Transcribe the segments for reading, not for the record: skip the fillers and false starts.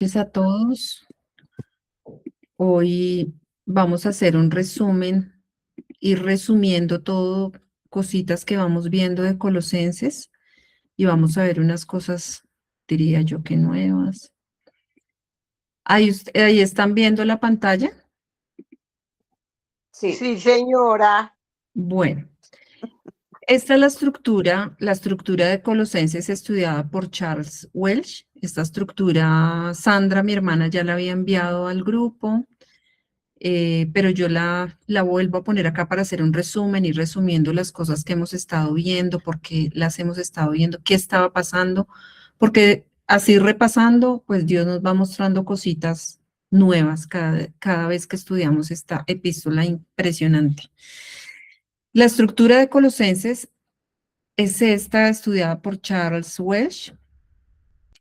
Gracias a todos. Hoy vamos a hacer un resumen, ir resumiendo todo, cositas que vamos viendo de Colosenses y vamos a ver unas cosas, diría yo que nuevas. Ahí están viendo la pantalla. Sí, sí, señora. Bueno, esta es la estructura de Colosenses estudiada por Charles Welch. Esta estructura, Sandra, mi hermana, ya la había enviado al grupo. Pero yo la vuelvo a poner acá para hacer un resumen y resumiendo las cosas que hemos estado viendo, por qué las hemos estado viendo, qué estaba pasando, porque así repasando, pues Dios nos va mostrando cositas nuevas cada vez que estudiamos esta epístola impresionante. La estructura de Colosenses es esta, estudiada por Charles Welch.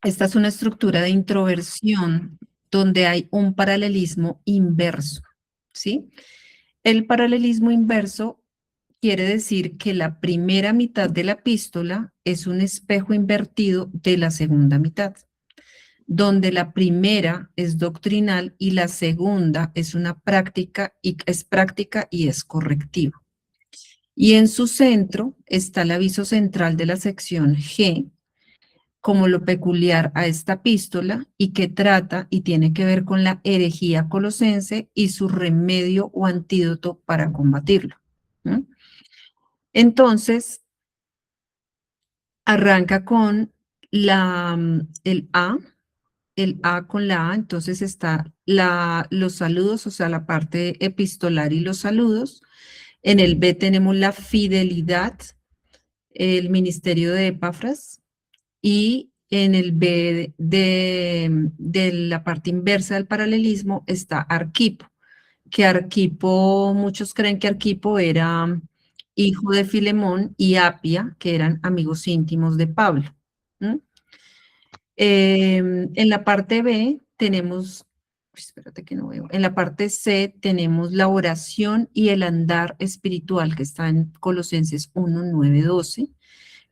Esta es una estructura de introversión donde hay un paralelismo inverso, ¿sí? El paralelismo inverso quiere decir que la primera mitad de la epístola es un espejo invertido de la segunda mitad, donde la primera es doctrinal y la segunda es una práctica y es correctivo. Y en su centro está el aviso central de la sección G, como lo peculiar a esta epístola y que trata y tiene que ver con la herejía colosense y su remedio o antídoto para combatirlo. ¿No? Entonces, arranca con el A con la A, entonces está los saludos, o sea, la parte epistolar y los saludos. En el B tenemos la fidelidad, el ministerio de Epafras, y en el B de la parte inversa del paralelismo está Arquipo, que Arquipo, muchos creen que Arquipo era hijo de Filemón y Apia, que eran amigos íntimos de Pablo. En la parte B tenemos, espérate que no veo, en la parte C tenemos la oración y el andar espiritual que está en Colosenses 1, 9, 12,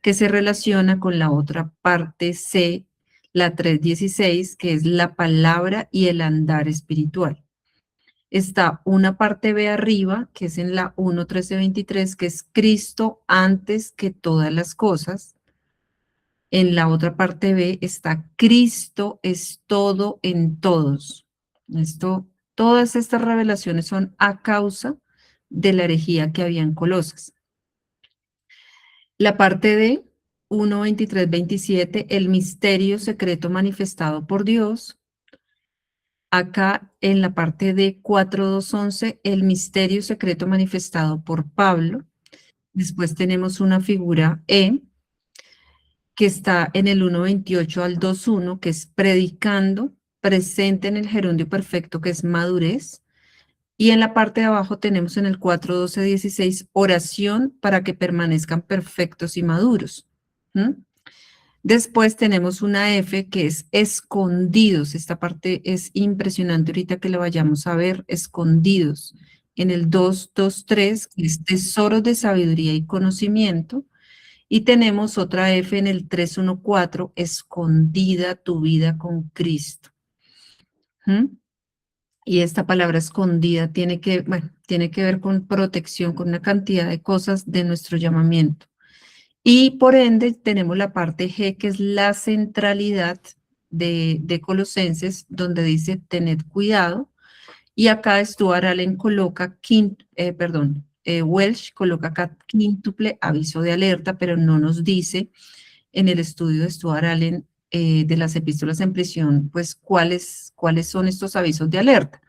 que se relaciona con la otra parte C, la 3:16, que es la palabra y el andar espiritual. Está una parte B arriba, que es en la 1:13-23, que es Cristo antes que todas las cosas. En la otra parte B está Cristo es todo en todos. Todas estas revelaciones son a causa de la herejía que había en Colosas. La parte D, 1:23-27, el misterio secreto manifestado por Dios. Acá en la parte D, 4:2-11, el misterio secreto manifestado por Pablo. Después tenemos una figura E, que está en el 1:28 al 2:1, que es predicando, presente en el gerundio perfecto, que es madurez. Y en la parte de abajo tenemos en el 4:12-16, oración para que permanezcan perfectos y maduros. Después tenemos una F que es escondidos. Esta parte es impresionante ahorita que la vayamos a ver, escondidos. En el 2:2-3, que es tesoros de sabiduría y conocimiento. Y tenemos otra F en el 3:1-4, escondida tu vida con Cristo. Y esta palabra escondida tiene que ver con protección, con una cantidad de cosas de nuestro llamamiento. Y por ende tenemos la parte G, que es la centralidad de Colosenses, donde dice tened cuidado. Y acá Stuart Allen coloca, Welch coloca acá quíntuple aviso de alerta, pero no nos dice en el estudio de Stuart Allen de las epístolas en prisión, pues cuáles son estos avisos de alerta.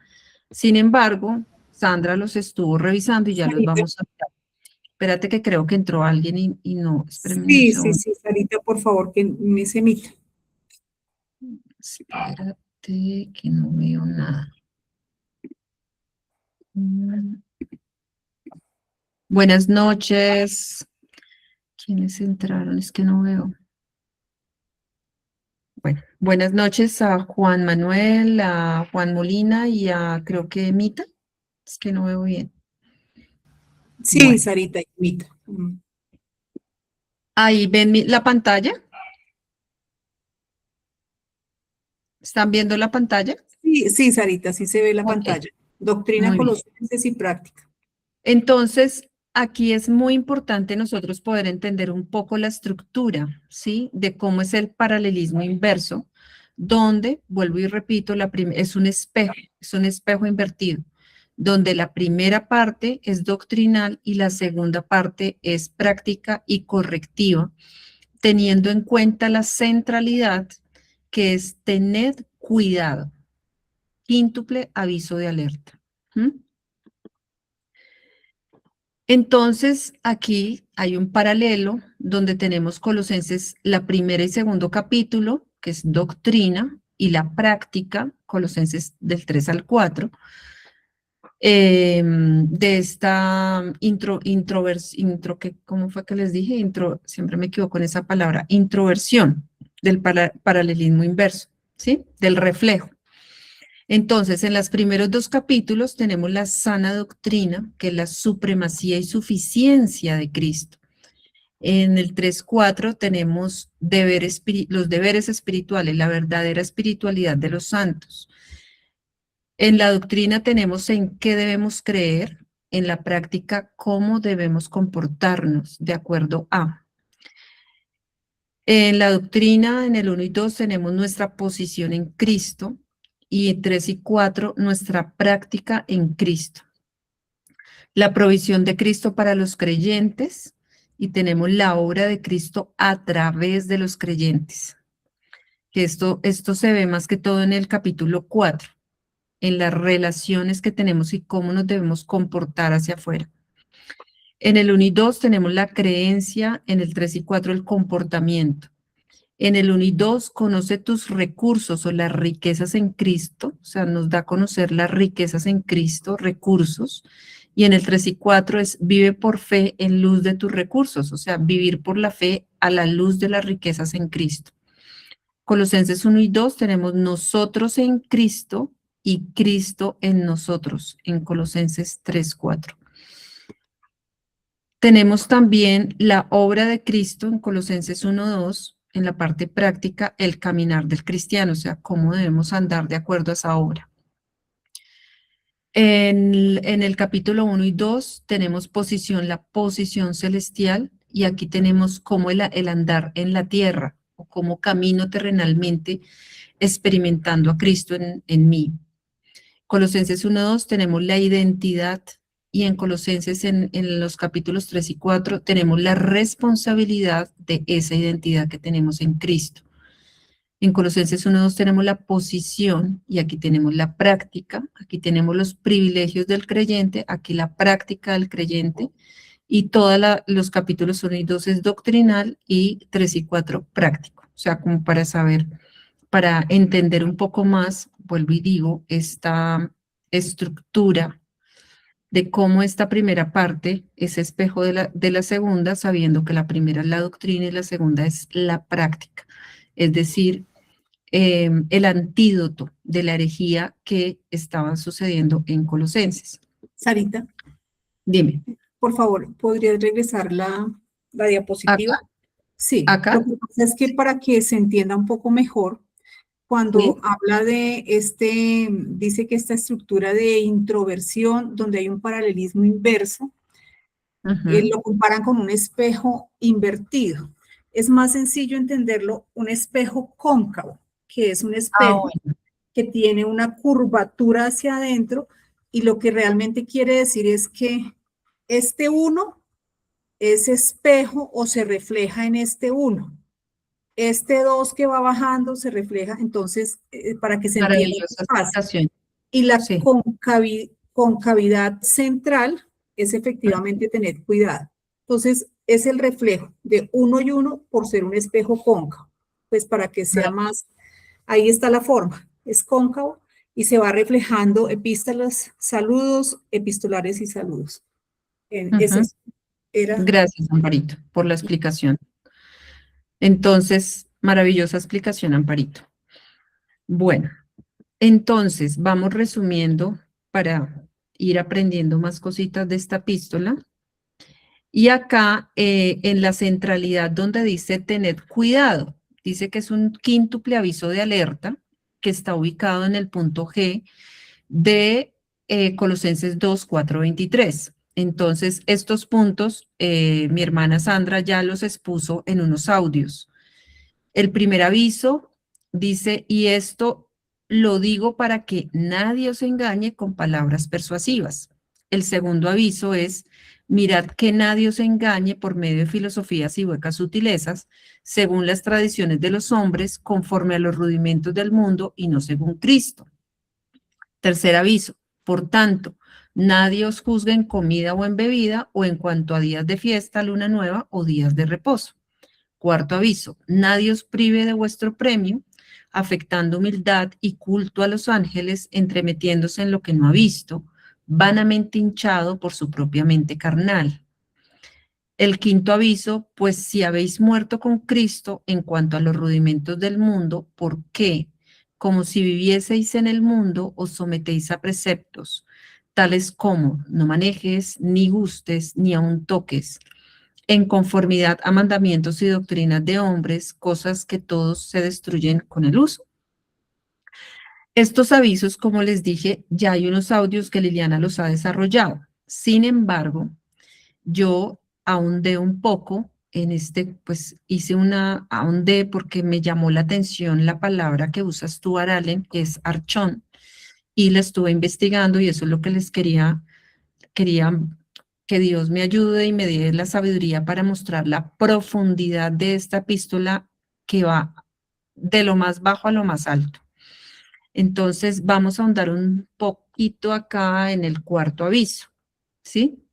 Sin embargo, Sandra los estuvo revisando y ya los vamos a ver. Espérate que creo que entró alguien y no, espérenme un segundo. Sí, Sarita, por favor, que me se emita. Espérate que no veo nada. Buenas noches. ¿Quiénes entraron? Es que no veo. Bueno, buenas noches a Juan Manuel, a Juan Molina y a creo que Emita. Es que no veo bien. Sí, Bueno. Sarita, emita. Ahí ven la pantalla. ¿Están viendo la pantalla? Sí, sí, Sarita, sí se ve la Ok, pantalla. Doctrina muy bien. colosenses y práctica. Entonces, aquí es muy importante nosotros poder entender un poco la estructura, ¿sí? De cómo es el paralelismo inverso, donde, vuelvo y repito, es un espejo invertido, donde la primera parte es doctrinal y la segunda parte es práctica y correctiva, teniendo en cuenta la centralidad que es tener cuidado, quíntuple aviso de alerta. ¿Mm? Entonces, aquí hay un paralelo donde tenemos Colosenses, la primera y segundo capítulo, que es doctrina, y la práctica, Colosenses del 3 al 4, de esta ¿cómo fue que les dije? Siempre me equivoco en esa palabra, introversión del paralelismo inverso, ¿sí? Del reflejo. Entonces, en los primeros dos capítulos tenemos la sana doctrina, que es la supremacía y suficiencia de Cristo. En el 3:4 tenemos los deberes espirituales, la verdadera espiritualidad de los santos. En la doctrina tenemos en qué debemos creer, en la práctica cómo debemos comportarnos de acuerdo a. En la doctrina, en el 1 y 2, tenemos nuestra posición en Cristo y en 3 y 4, nuestra práctica en Cristo. La provisión de Cristo para los creyentes y tenemos la obra de Cristo a través de los creyentes. Que esto se ve más que todo en el capítulo 4, en las relaciones que tenemos y cómo nos debemos comportar hacia afuera. En el 1 y 2 tenemos la creencia, en el 3 y 4 el comportamiento. En el 1 y 2 conoce tus recursos o las riquezas en Cristo, o sea, nos da a conocer las riquezas en Cristo, recursos. Y en el 3 y 4 es vive por fe en luz de tus recursos, o sea, vivir por la fe a la luz de las riquezas en Cristo. Colosenses 1 y 2 tenemos nosotros en Cristo y Cristo en nosotros, en Colosenses 3, 4. Tenemos también la obra de Cristo en Colosenses 1:2, en la parte práctica, el caminar del cristiano, o sea, cómo debemos andar de acuerdo a esa obra. En el capítulo 1 y 2 tenemos la posición celestial, y aquí tenemos cómo el andar en la tierra, o cómo camino terrenalmente experimentando a Cristo en mí. Colosenses 1:2 tenemos la identidad, y en Colosenses en los capítulos 3 y 4 tenemos la responsabilidad de esa identidad que tenemos en Cristo. En Colosenses 1:2 tenemos la posición y aquí tenemos la práctica, aquí tenemos los privilegios del creyente, aquí la práctica del creyente, y todos los capítulos 1 y 2 es doctrinal y 3 y 4 práctico. O sea, como para saber, para entender un poco más, vuelvo y digo, esta estructura de cómo esta primera parte es espejo de la segunda, sabiendo que la primera es la doctrina y la segunda es la práctica. Es decir, el antídoto de la herejía que estaba sucediendo en Colosenses. Sarita, Dime, por favor, ¿podrías regresar la diapositiva? acá, Sí, lo acá, que pasa es que para que se entienda un poco mejor, cuando sí, habla de dice que esta estructura de introversión, donde hay un paralelismo inverso, ujú. lo comparan con un espejo invertido. Es más sencillo entenderlo, un espejo cóncavo, que es un Ah, espejo bueno, que tiene una curvatura hacia adentro, y lo que realmente quiere decir es que este uno es espejo o se refleja en este uno. Este 2 que va bajando se refleja, entonces, para que se entienda maravillosa más fácil. explicación. Y la Sí, concavidad central es efectivamente tener cuidado. Entonces, es el reflejo de uno y uno por ser un espejo cóncavo. Pues para que sea más, ahí está la forma, es cóncavo y se va reflejando epístolas, saludos, epistolares y saludos. Es ujú. eso. Era, Gracias, Amparito, por la explicación. Entonces, maravillosa explicación, Amparito. Bueno, entonces vamos resumiendo para ir aprendiendo más cositas de esta epístola. Y acá en la centralidad donde dice tener cuidado, dice que es un quíntuple aviso de alerta, que está ubicado en el punto G de Colosenses 2, 4, 23. Entonces, estos puntos, mi hermana Sandra ya los expuso en unos audios. El primer aviso dice, y esto lo digo para que nadie os engañe con palabras persuasivas. El segundo aviso es, mirad que nadie os engañe por medio de filosofías y huecas sutilezas, según las tradiciones de los hombres, conforme a los rudimentos del mundo y no según Cristo. Tercer aviso, por tanto, nadie os juzgue en comida o en bebida o en cuanto a días de fiesta, luna nueva o días de reposo. Cuarto aviso, nadie os prive de vuestro premio, afectando humildad y culto a los ángeles, entremetiéndose en lo que no ha visto, vanamente hinchado por su propia mente carnal. El quinto aviso, pues si habéis muerto con Cristo en cuanto a los rudimentos del mundo, ¿por qué? Como si vivieseis en el mundo, os sometéis a preceptos, tales como no manejes, ni gustes, ni aun toques, en conformidad a mandamientos y doctrinas de hombres, cosas que todos se destruyen con el uso. Estos avisos, como les dije, ya hay unos audios que Liliana los ha desarrollado. Sin embargo, yo ahondé un poco en pues ahondé porque me llamó la atención la palabra que usas tú, Aralen, que es archón, y la estuve investigando y eso es lo que les quería que Dios me ayude y me dé la sabiduría para mostrar la profundidad de esta epístola que va de lo más bajo a lo más alto. Entonces, vamos a ahondar un poquito acá en el cuarto aviso, ¿sí?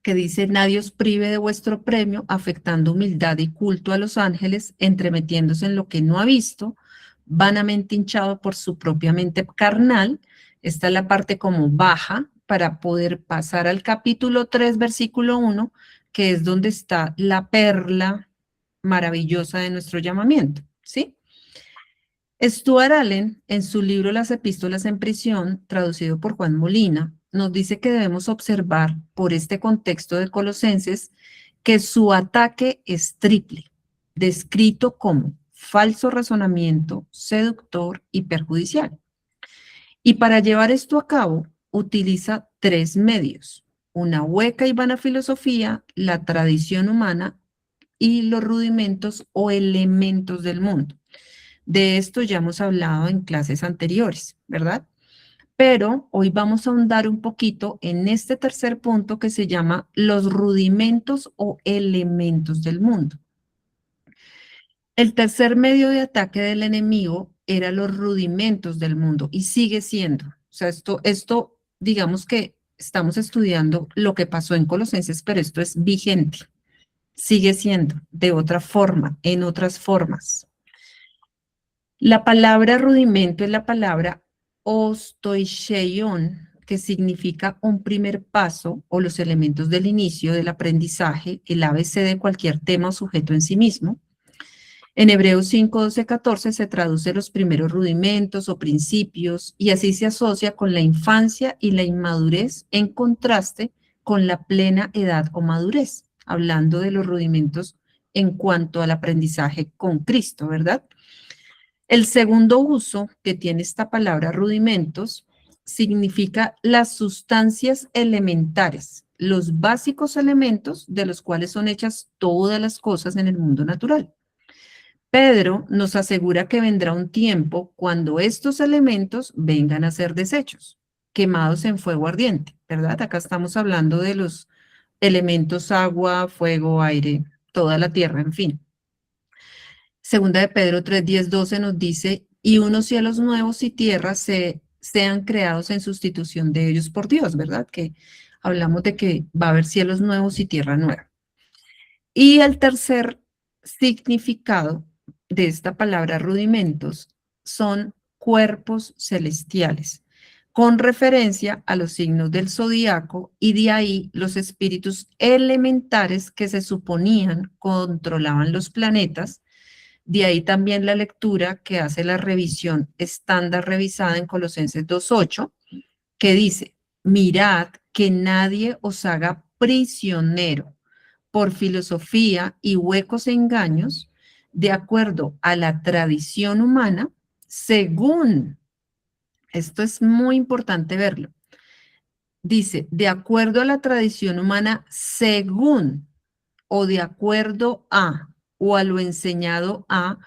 Que dice, nadie os prive de vuestro premio, afectando humildad y culto a los ángeles, entremetiéndose en lo que no ha visto, vanamente hinchado por su propia mente carnal. Esta es la parte como baja para poder pasar al capítulo 3, versículo 1, que es donde está la perla maravillosa de nuestro llamamiento, ¿sí? Stuart Allen, en su libro Las epístolas en prisión, traducido por Juan Molina, nos dice que debemos observar por este contexto de Colosenses que su ataque es triple, descrito como falso razonamiento, seductor y perjudicial. Y para llevar esto a cabo, utiliza tres medios: una hueca y vana filosofía, la tradición humana y los rudimentos o elementos del mundo. De esto ya hemos hablado en clases anteriores, ¿verdad? Pero hoy vamos a ahondar un poquito en este tercer punto que se llama los rudimentos o elementos del mundo. El tercer medio de ataque del enemigo era los rudimentos del mundo y sigue siendo. O sea, esto digamos que estamos estudiando lo que pasó en Colosenses, pero esto es vigente. Sigue siendo de otra forma, en otras formas. La palabra rudimento es la palabra ostoicheion, que significa un primer paso o los elementos del inicio del aprendizaje, el ABC de cualquier tema o sujeto en sí mismo. En Hebreos 5, 12, 14 se traduce los primeros rudimentos o principios y así se asocia con la infancia y la inmadurez en contraste con la plena edad o madurez, hablando de los rudimentos en cuanto al aprendizaje con Cristo, ¿verdad? El segundo uso que tiene esta palabra rudimentos significa las sustancias elementares, los básicos elementos de los cuales son hechas todas las cosas en el mundo natural. Pedro nos asegura que vendrá un tiempo cuando estos elementos vengan a ser desechos, quemados en fuego ardiente, ¿verdad? Acá estamos hablando de los elementos agua, fuego, aire, toda la tierra, en fin. Segunda de Pedro 3, 10, 12 nos dice, y unos cielos nuevos y tierras sean creados en sustitución de ellos por Dios, ¿verdad? Que hablamos de que va a haber cielos nuevos y tierra nueva. Y el tercer significado de esta palabra rudimentos son cuerpos celestiales, con referencia a los signos del zodiaco y de ahí los espíritus elementares que se suponían controlaban los planetas. De ahí también la lectura que hace la revisión estándar revisada en Colosenses 2:8, que dice, mirad que nadie os haga prisionero por filosofía y huecos engaños, de acuerdo a la tradición humana, según, esto es muy importante verlo, dice, de acuerdo a la tradición humana, según o de acuerdo a, o a lo enseñado a,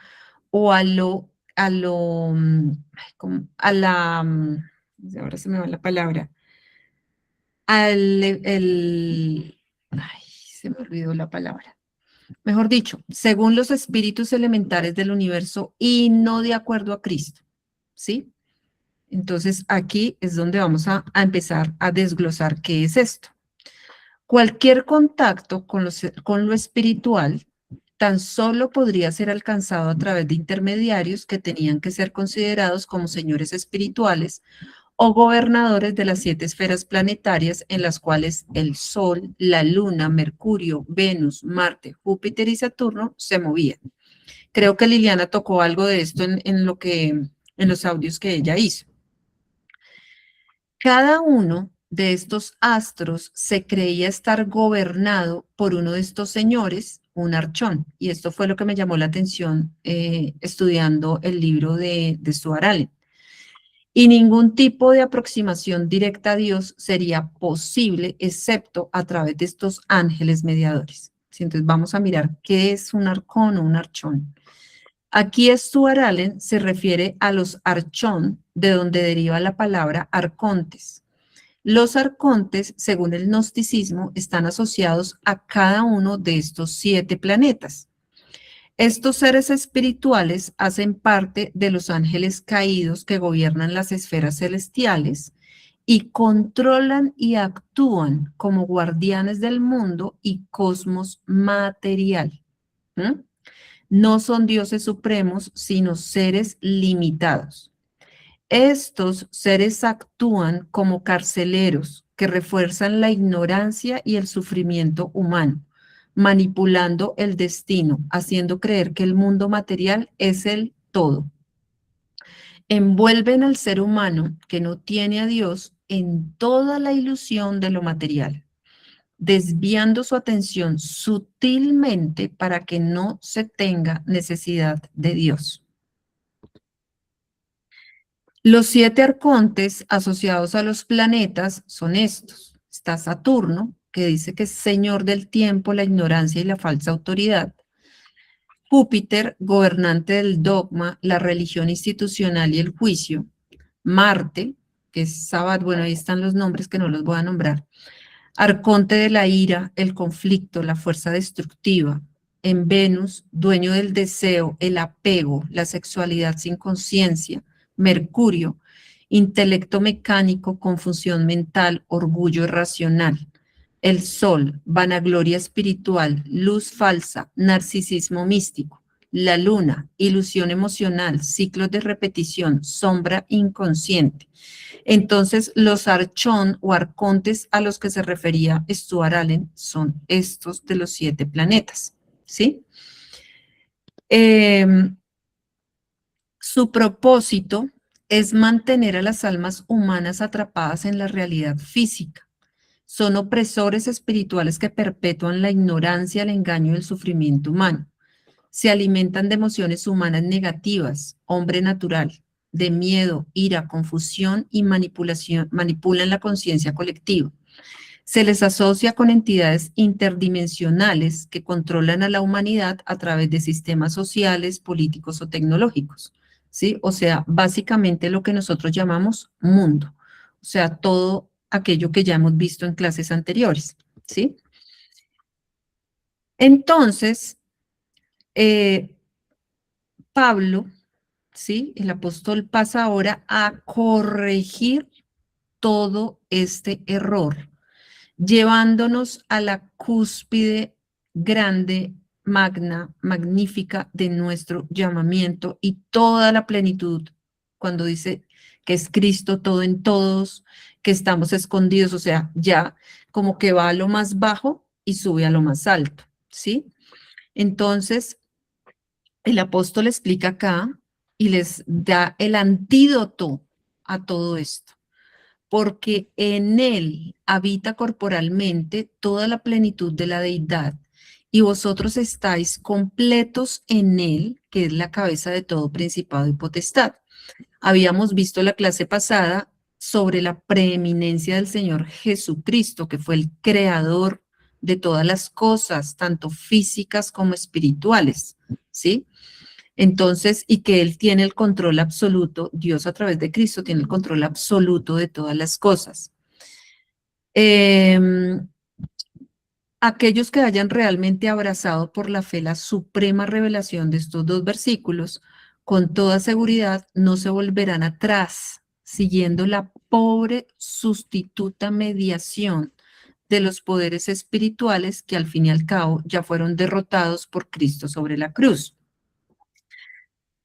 o a la, ahora se me va la palabra, ay, se me olvidó la palabra. Mejor dicho, según los espíritus elementares del universo y no de acuerdo a Cristo, ¿sí? Entonces aquí es donde vamos a empezar a desglosar qué es esto. Cualquier contacto con lo espiritual tan solo podría ser alcanzado a través de intermediarios que tenían que ser considerados como señores espirituales o gobernadores de las 7 esferas planetarias en las cuales el Sol, la Luna, Mercurio, Venus, Marte, Júpiter y Saturno se movían. Creo que Liliana tocó algo de esto en los audios que ella hizo. Cada uno de estos astros se creía estar gobernado por uno de estos señores, un archón, y esto fue lo que me llamó la atención estudiando el libro de Stuart Allen. Y ningún tipo de aproximación directa a Dios sería posible excepto a través de estos ángeles mediadores. Entonces vamos a mirar qué es un arcón o un archón. Aquí Stuart Allen se refiere a los archón, de donde deriva la palabra arcontes. Los arcontes, según el gnosticismo, están asociados a cada uno de estos 7 planetas. Estos seres espirituales hacen parte de los ángeles caídos que gobiernan las esferas celestiales y controlan y actúan como guardianes del mundo y cosmos material. ¿Mm? No son dioses supremos, sino seres limitados. Estos seres actúan como carceleros que refuerzan la ignorancia y el sufrimiento humano, manipulando el destino, haciendo creer que el mundo material es el todo. Envuelven al ser humano que no tiene a Dios en toda la ilusión de lo material, desviando su atención sutilmente para que no se tenga necesidad de Dios. Los 7 arcontes asociados a los planetas son estos. Está Saturno, que dice que es señor del tiempo, la ignorancia y la falsa autoridad. Júpiter, gobernante del dogma, la religión institucional y el juicio. Marte, que es Sabbath, bueno, ahí están los nombres que no los voy a nombrar. Arconte de la ira, el conflicto, la fuerza destructiva. En Venus, dueño del deseo, el apego, la sexualidad sin conciencia. Mercurio, intelecto mecánico, confusión mental, orgullo irracional. El Sol, vanagloria espiritual, luz falsa, narcisismo místico. La Luna, ilusión emocional, ciclos de repetición, sombra inconsciente. Entonces, los archón o arcontes a los que se refería Stuart Allen son estos de los 7 planetas, ¿sí? Su propósito es mantener a las almas humanas atrapadas en la realidad física. Son opresores espirituales que perpetúan la ignorancia, el engaño y el sufrimiento humano. Se alimentan de emociones humanas negativas, hombre natural, de miedo, ira, confusión y manipulación, manipulan la conciencia colectiva. Se les asocia con entidades interdimensionales que controlan a la humanidad a través de sistemas sociales, políticos o tecnológicos, ¿sí? O sea, básicamente lo que nosotros llamamos mundo, o sea, todo aquello que ya hemos visto en clases anteriores, ¿sí? Entonces, Pablo, ¿sí? El apóstol pasa ahora a corregir todo este error, llevándonos a la cúspide grande, magna, magnífica de nuestro llamamiento y toda la plenitud, cuando dice que es Cristo todo en todos, que estamos escondidos, o sea, ya como que va a lo más bajo y sube a lo más alto, ¿sí? Entonces, el apóstol explica acá y les da el antídoto a todo esto, porque en él habita corporalmente toda la plenitud de la deidad y vosotros estáis completos en él, que es la cabeza de todo principado y potestad. Habíamos visto la clase pasada sobre la preeminencia del Señor Jesucristo, que fue el creador de todas las cosas, tanto físicas como espirituales, ¿sí? Entonces, y que Él tiene el control absoluto, Dios a través de Cristo tiene el control absoluto de todas las cosas. Aquellos que hayan realmente abrazado por la fe la suprema revelación de estos dos versículos, con toda seguridad no se volverán atrás, siguiendo la pobre sustituta mediación de los poderes espirituales que al fin y al cabo ya fueron derrotados por Cristo sobre la cruz.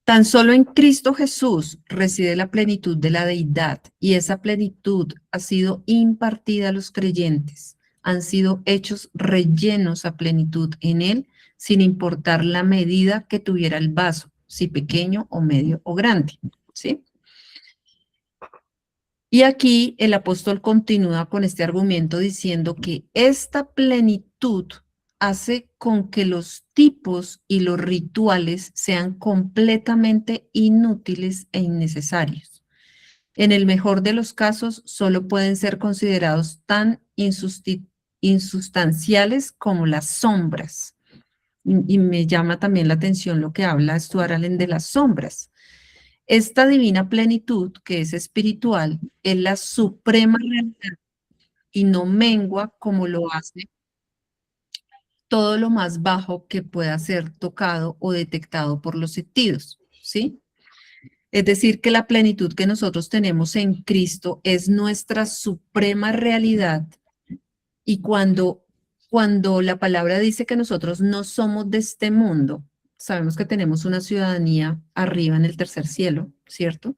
Tan solo en Cristo Jesús reside la plenitud de la deidad y esa plenitud ha sido impartida a los creyentes. Han sido hechos rellenos a plenitud en Él, sin importar la medida que tuviera el vaso, si pequeño o medio o grande, ¿sí? Y aquí el apóstol continúa con este argumento diciendo que esta plenitud hace con que los tipos y los rituales sean completamente inútiles e innecesarios. En el mejor de los casos, solo pueden ser considerados tan insustanciales como las sombras. Y me llama también la atención lo que habla Stuart Allen de las sombras. Esta divina plenitud, que es espiritual, es la suprema realidad y no mengua como lo hace todo lo más bajo que pueda ser tocado o detectado por los sentidos, ¿sí? Es decir, que la plenitud que nosotros tenemos en Cristo es nuestra suprema realidad y cuando la palabra dice que nosotros no somos de este mundo, sabemos que tenemos una ciudadanía arriba en el tercer cielo, ¿cierto?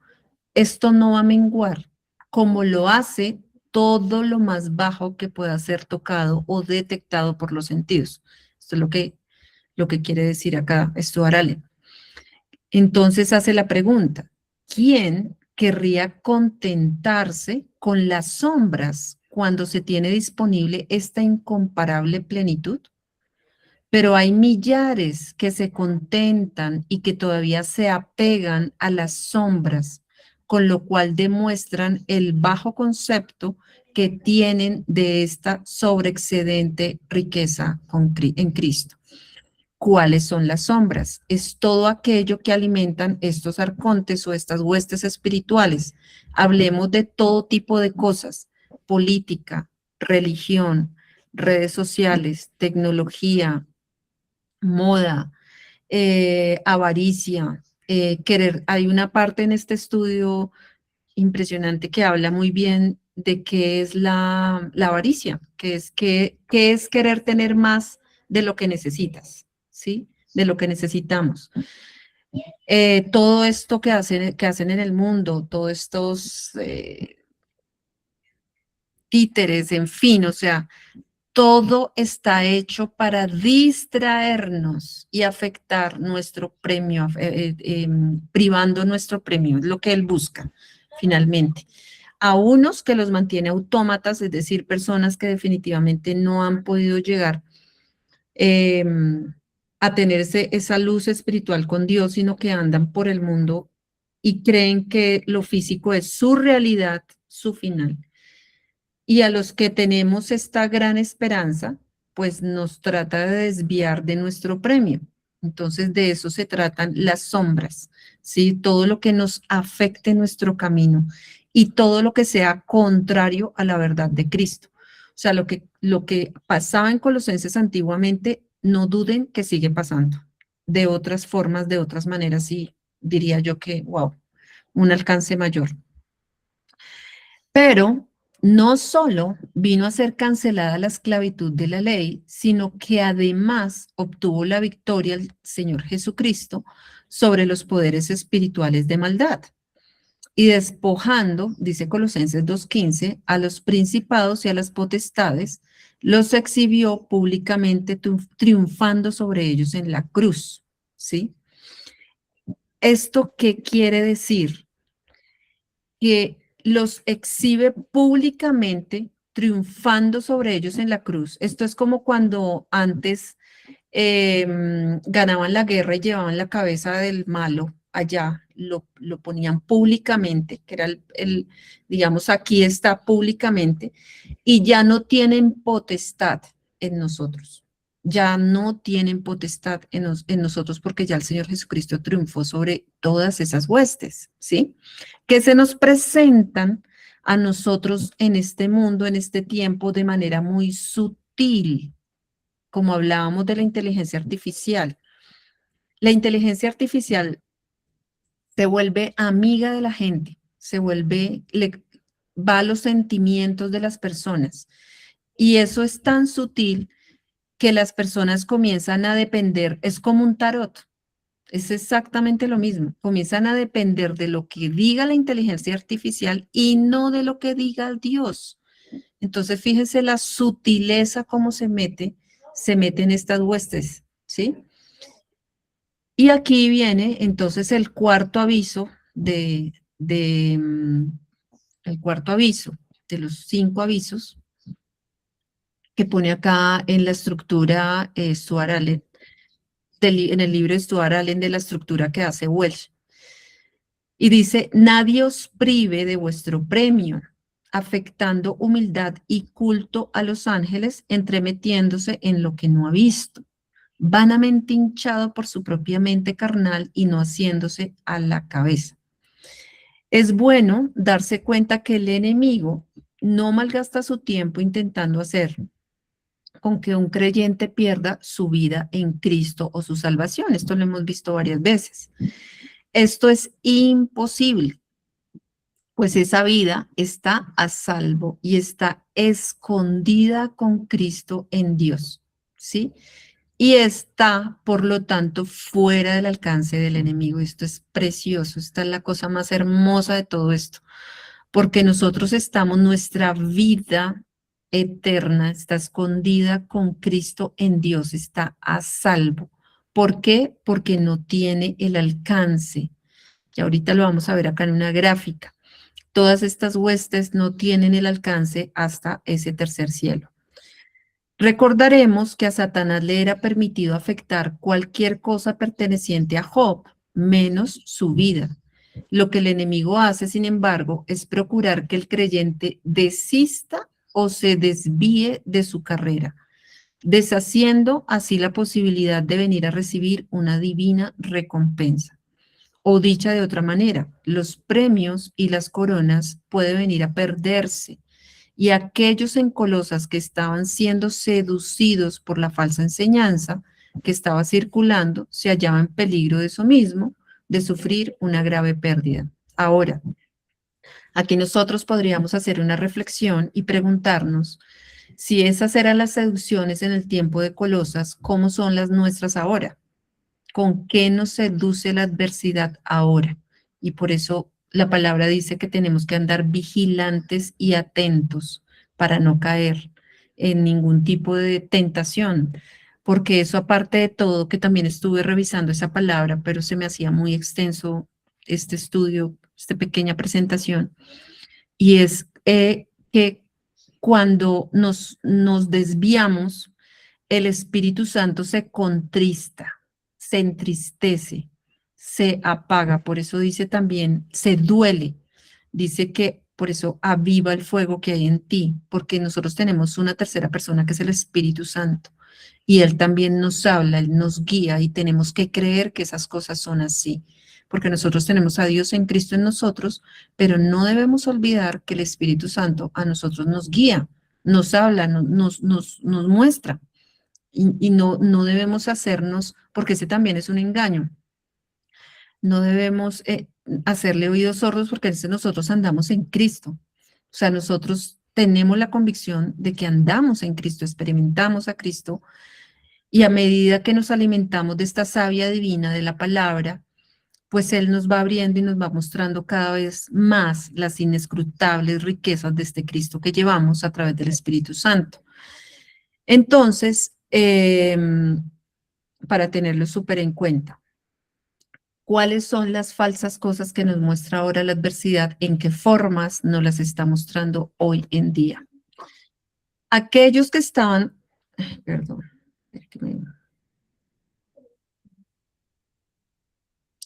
Esto no va a menguar como lo hace todo lo más bajo que pueda ser tocado o detectado por los sentidos. Esto es lo que quiere decir acá Stuart Allen. Entonces hace la pregunta, ¿quién querría contentarse con las sombras cuando se tiene disponible esta incomparable plenitud? Pero hay millares que se contentan y que todavía se apegan a las sombras, con lo cual demuestran el bajo concepto que tienen de esta sobreexcedente riqueza en Cristo. ¿Cuáles son las sombras? Es todo aquello que alimentan estos arcontes o estas huestes espirituales. Hablemos de todo tipo de cosas: política, religión, redes sociales, tecnología, moda, avaricia, querer. Hay una parte en este estudio impresionante que habla muy bien de qué es la avaricia, qué es querer tener más de lo que necesitas, ¿sí? De lo que necesitamos. Todo esto que hacen en el mundo, todos estos títeres, en fin, o sea, todo está hecho para distraernos y afectar nuestro premio, privando nuestro premio, es lo que él busca finalmente. A unos que los mantiene autómatas, es decir, personas que definitivamente no han podido llegar eh, a tener esa luz espiritual con Dios, sino que andan por el mundo y creen que lo físico es su realidad, su final. Y a los que tenemos esta gran esperanza, pues nos trata de desviar de nuestro premio. Entonces, de eso se tratan las sombras, ¿sí? Todo lo que nos afecte nuestro camino y todo lo que sea contrario a la verdad de Cristo. O sea, lo que pasaba en Colosenses antiguamente, no duden que sigue pasando. De otras formas, de otras maneras, y diría yo que, wow, un alcance mayor. Pero no solo vino a ser cancelada la esclavitud de la ley, sino que además obtuvo la victoria el Señor Jesucristo sobre los poderes espirituales de maldad. Y despojando, dice Colosenses 2:15, a los principados y a las potestades, los exhibió públicamente triunfando sobre ellos en la cruz, ¿sí? ¿Esto qué quiere decir? Que los exhibe públicamente triunfando sobre ellos en la cruz. Esto es como cuando antes ganaban la guerra y llevaban la cabeza del malo allá lo ponían públicamente, que era digamos, aquí está públicamente, y ya no tienen potestad en nosotros. Ya no tienen potestad en nosotros porque ya el Señor Jesucristo triunfó sobre todas esas huestes, ¿sí? Que se nos presentan a nosotros en este mundo, en este tiempo, de manera muy sutil, como hablábamos de la inteligencia artificial. La inteligencia artificial se vuelve amiga de la gente, va a los sentimientos de las personas. Y eso es tan sutil que las personas comienzan a depender, es como un tarot, es exactamente lo mismo, comienzan a depender de lo que diga la inteligencia artificial y no de lo que diga Dios. Entonces, fíjense la sutileza cómo se mete en estas huestes, ¿sí? Y aquí viene entonces el cuarto aviso el cuarto aviso de los 5 avisos que pone acá en la estructura Stuart Allen, en el libro de Stuart Allen de la estructura que hace Welsh. Y dice, nadie os prive de vuestro premio, afectando humildad y culto a los ángeles, entremetiéndose en lo que no ha visto, vanamente hinchado por su propia mente carnal y no haciéndose a la cabeza. Es bueno darse cuenta que el enemigo no malgasta su tiempo intentando hacer con que un creyente pierda su vida en Cristo o su salvación. Esto lo hemos visto varias veces. Esto es imposible, pues esa vida está a salvo y está escondida con Cristo en Dios, ¿sí? Y está, por lo tanto, fuera del alcance del enemigo. Esto es precioso, esta es la cosa más hermosa de todo esto, porque nosotros estamos, nuestra vida eterna está escondida con Cristo en Dios, está a salvo. ¿Por qué? Porque no tiene el alcance. Y ahorita lo vamos a ver acá en una gráfica. Todas estas huestes no tienen el alcance hasta ese tercer cielo. Recordaremos que a Satanás le era permitido afectar cualquier cosa perteneciente a Job, menos su vida. Lo que el enemigo hace, sin embargo, es procurar que el creyente desista o se desvíe de su carrera, deshaciendo así la posibilidad de venir a recibir una divina recompensa. O dicha de otra manera, los premios y las coronas pueden venir a perderse y aquellos en Colosas que estaban siendo seducidos por la falsa enseñanza que estaba circulando se hallaban en peligro de eso mismo, de sufrir una grave pérdida. Ahora, aquí nosotros podríamos hacer una reflexión y preguntarnos si esas eran las seducciones en el tiempo de Colosas, ¿cómo son las nuestras ahora? ¿Con qué nos seduce la adversidad ahora? Y por eso la palabra dice que tenemos que andar vigilantes y atentos para no caer en ningún tipo de tentación, porque eso aparte de todo, que también estuve revisando esa palabra, pero se me hacía muy extenso este estudio, esta pequeña presentación, y es que cuando nos desviamos, el Espíritu Santo se contrista, se entristece, se apaga. Por eso dice también, se duele. Dice que por eso aviva el fuego que hay en ti, porque nosotros tenemos una tercera persona que es el Espíritu Santo. Y Él también nos habla, Él nos guía y tenemos que creer que esas cosas son así, porque nosotros tenemos a Dios en Cristo en nosotros, pero no debemos olvidar que el Espíritu Santo a nosotros nos guía, nos habla, nos muestra. Y no debemos hacernos, porque ese también es un engaño, no debemos hacerle oídos sordos porque nosotros andamos en Cristo. O sea, nosotros tenemos la convicción de que andamos en Cristo, experimentamos a Cristo y a medida que nos alimentamos de esta savia divina de la palabra, pues Él nos va abriendo y nos va mostrando cada vez más las inescrutables riquezas de este Cristo que llevamos a través del Espíritu Santo. Entonces, para tenerlo súper en cuenta. ¿Cuáles son las falsas cosas que nos muestra ahora la adversidad? ¿En qué formas nos las está mostrando hoy en día? Aquellos que estaban, perdón,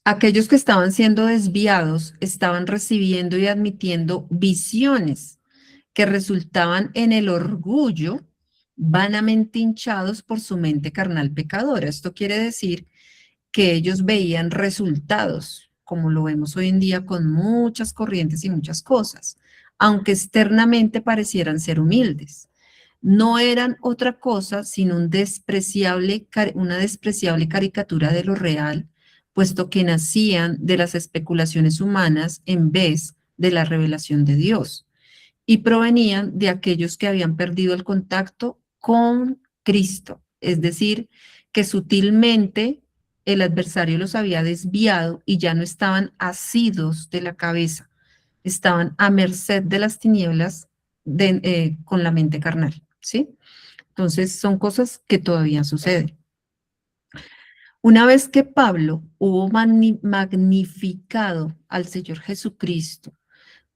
Aquellos que estaban siendo desviados estaban recibiendo y admitiendo visiones que resultaban en el orgullo, vanamente hinchados por su mente carnal pecadora. Esto quiere decir que ellos veían resultados, como lo vemos hoy en día con muchas corrientes y muchas cosas, aunque externamente parecieran ser humildes. No eran otra cosa sino una despreciable caricatura de lo real, puesto que nacían de las especulaciones humanas en vez de la revelación de Dios, y provenían de aquellos que habían perdido el contacto con Cristo, es decir, que sutilmente el adversario los había desviado y ya no estaban asidos de la cabeza, estaban a merced de las tinieblas con la mente carnal, ¿sí? Entonces son cosas que todavía suceden. Una vez que Pablo hubo magnificado al Señor Jesucristo,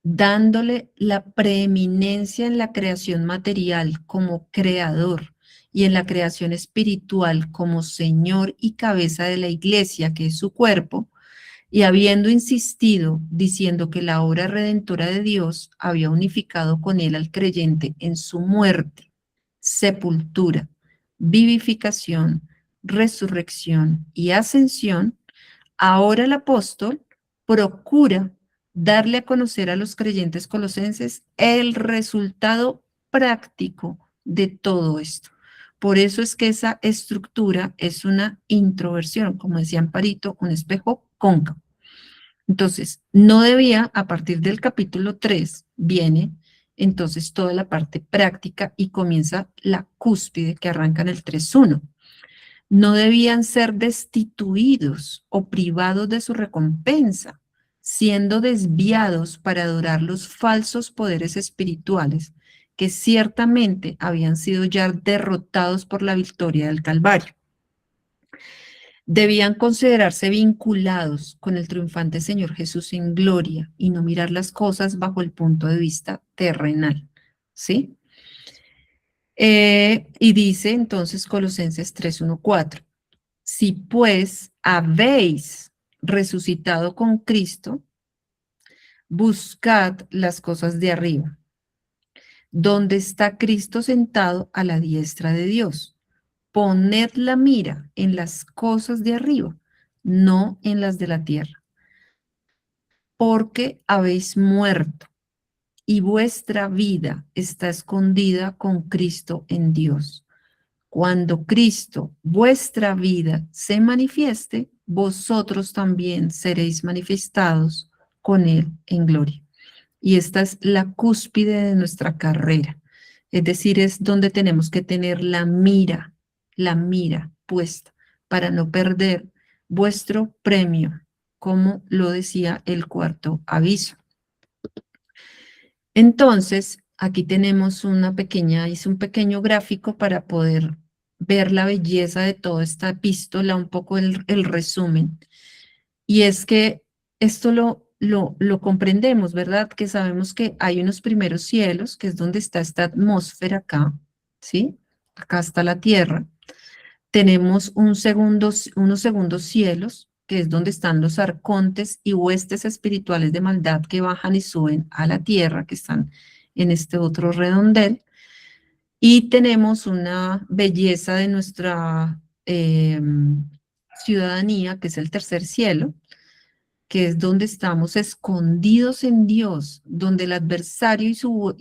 dándole la preeminencia en la creación material como creador y en la creación espiritual como Señor y cabeza de la iglesia, que es su cuerpo, y habiendo insistido diciendo que la obra redentora de Dios había unificado con él al creyente en su muerte, sepultura, vivificación, resurrección y ascensión, ahora el apóstol procura darle a conocer a los creyentes colosenses el resultado práctico de todo esto. Por eso es que esa estructura es una introversión, como decía Amparito, un espejo cóncavo. Entonces, no debía, a partir del capítulo 3, viene entonces toda la parte práctica y comienza la cúspide que arranca en el 3.1. No debían ser destituidos o privados de su recompensa, siendo desviados para adorar los falsos poderes espirituales que ciertamente habían sido ya derrotados por la victoria del Calvario. Debían considerarse vinculados con el triunfante Señor Jesús en gloria y no mirar las cosas bajo el punto de vista terrenal, ¿sí? Y dice entonces Colosenses 3:1-4, si pues habéis resucitado con Cristo, buscad las cosas de arriba, donde está Cristo sentado a la diestra de Dios. Poned la mira en las cosas de arriba, no en las de la tierra, porque habéis muerto y vuestra vida está escondida con Cristo en Dios. Cuando Cristo, vuestra vida, se manifieste, vosotros también seréis manifestados con Él en gloria. Y esta es la cúspide de nuestra carrera. Es decir, es donde tenemos que tener la mira puesta para no perder vuestro premio, como lo decía el cuarto aviso. Entonces, aquí tenemos hice un pequeño gráfico para poder ver la belleza de toda esta epístola, un poco el resumen. Y es que esto lo comprendemos, ¿verdad? Que sabemos que hay unos primeros cielos, que es donde está esta atmósfera acá, ¿sí? Acá está la tierra. Tenemos unos segundos cielos, que es donde están los arcontes y huestes espirituales de maldad que bajan y suben a la tierra, que están en este otro redondel. Y tenemos una belleza de nuestra ciudadanía, que es el tercer cielo, que es donde estamos escondidos en Dios, donde el adversario y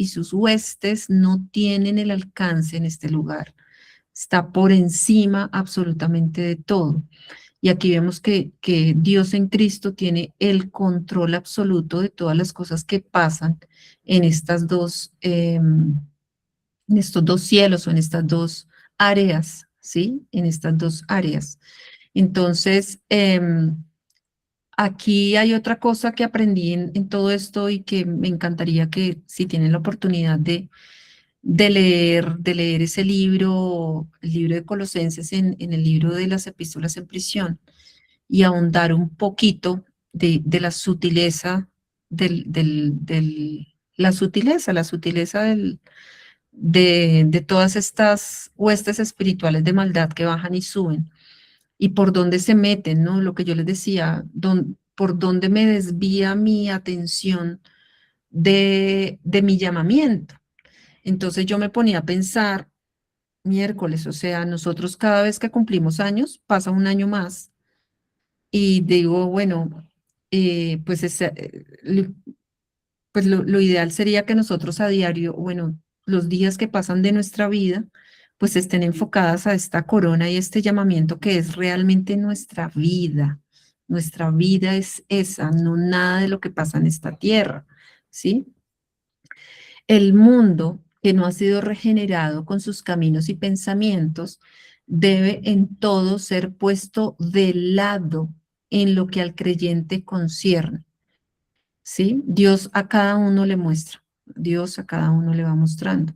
sus huestes no tienen el alcance en este lugar. Está por encima absolutamente de todo. Y aquí vemos que Dios en Cristo tiene el control absoluto de todas las cosas que pasan en en estos dos cielos o en estas dos áreas, ¿sí? En estas dos áreas. Entonces, aquí hay otra cosa que aprendí en todo esto y que me encantaría que si tienen la oportunidad de leer ese libro, el libro de Colosenses en el libro de las epístolas en prisión y ahondar un poquito de la sutileza la sutileza de todas estas huestes espirituales de maldad que bajan y suben y por dónde se meten, ¿no? Lo que yo les decía, por dónde me desvía mi atención de mi llamamiento. Entonces yo me ponía a pensar, miércoles, o sea, nosotros cada vez que cumplimos años, pasa un año más y digo, bueno, pues, pues lo ideal sería que nosotros a diario, bueno, los días que pasan de nuestra vida, pues estén enfocadas a esta corona y este llamamiento que es realmente nuestra vida. Nuestra vida es esa, no nada de lo que pasa en esta tierra, ¿sí? El mundo que no ha sido regenerado con sus caminos y pensamientos debe en todo ser puesto de lado en lo que al creyente concierne. ¿Sí? Dios a cada uno le muestra, Dios a cada uno le va mostrando.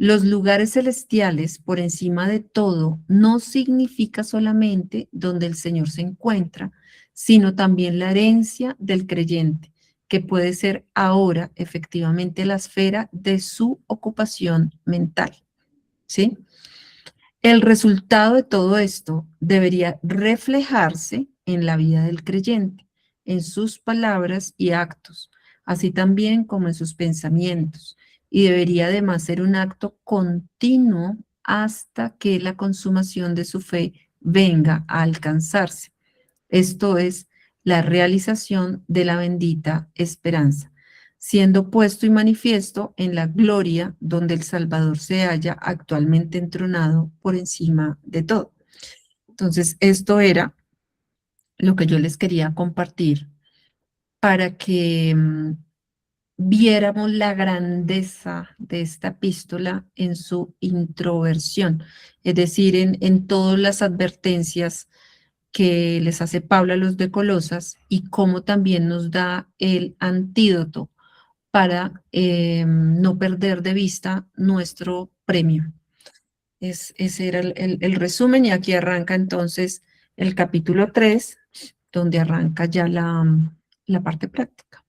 Los lugares celestiales, por encima de todo, no significa solamente donde el Señor se encuentra, sino también la herencia del creyente, que puede ser ahora efectivamente la esfera de su ocupación mental. ¿Sí? El resultado de todo esto debería reflejarse en la vida del creyente, en sus palabras y actos, así también como en sus pensamientos, y debería además ser un acto continuo hasta que la consumación de su fe venga a alcanzarse. Esto es la realización de la bendita esperanza, siendo puesto y manifiesto en la gloria donde el Salvador se halla actualmente entronado por encima de todo. Entonces, esto era lo que yo les quería compartir para que viéramos la grandeza de esta epístola en su introversión, es decir, en todas las advertencias que les hace Pablo a los de Colosas y cómo también nos da el antídoto para no perder de vista nuestro premio. Ese era el resumen y aquí arranca entonces el capítulo 3, donde arranca ya la parte práctica.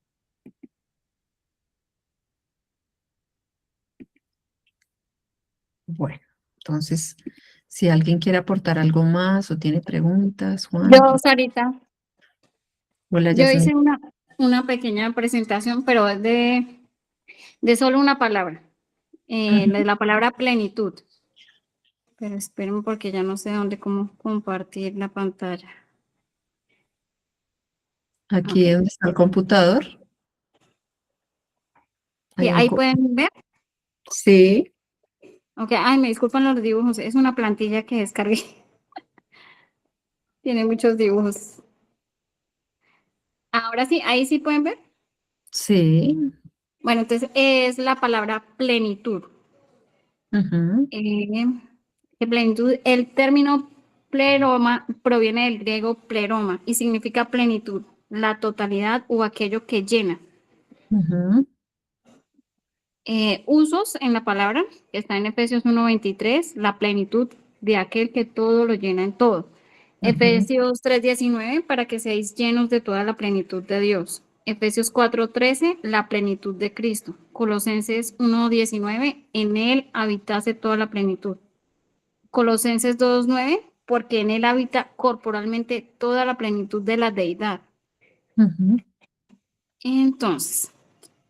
Bueno, entonces, si alguien quiere aportar algo más o tiene preguntas, Juan. Yo, Sarita, Hola, yo Yasmin. hice una pequeña presentación, pero es de solo una palabra, de la palabra plenitud. Pero esperen porque ya no sé dónde, cómo compartir la pantalla. Aquí Ok. donde está el computador. Sí, ahí pueden ver. Sí. Ok, ay, me disculpan los dibujos, es una plantilla que descargué. Tiene muchos dibujos. Ahora sí, ahí sí pueden ver. Sí. Bueno, entonces es la palabra plenitud. Ujú, De plenitud, el término pleroma proviene del griego pleroma y significa plenitud, la totalidad o aquello que llena. ujú, Usos en la palabra, que está en Efesios 1:23, la plenitud de aquel que todo lo llena en todo. ujú, Efesios 3:19, para que seáis llenos de toda la plenitud de Dios. Efesios 4:13, la plenitud de Cristo. Colosenses 1:19, en él habitase toda la plenitud. Colosenses 2:9, porque en él habita corporalmente toda la plenitud de la deidad. ujú, Entonces,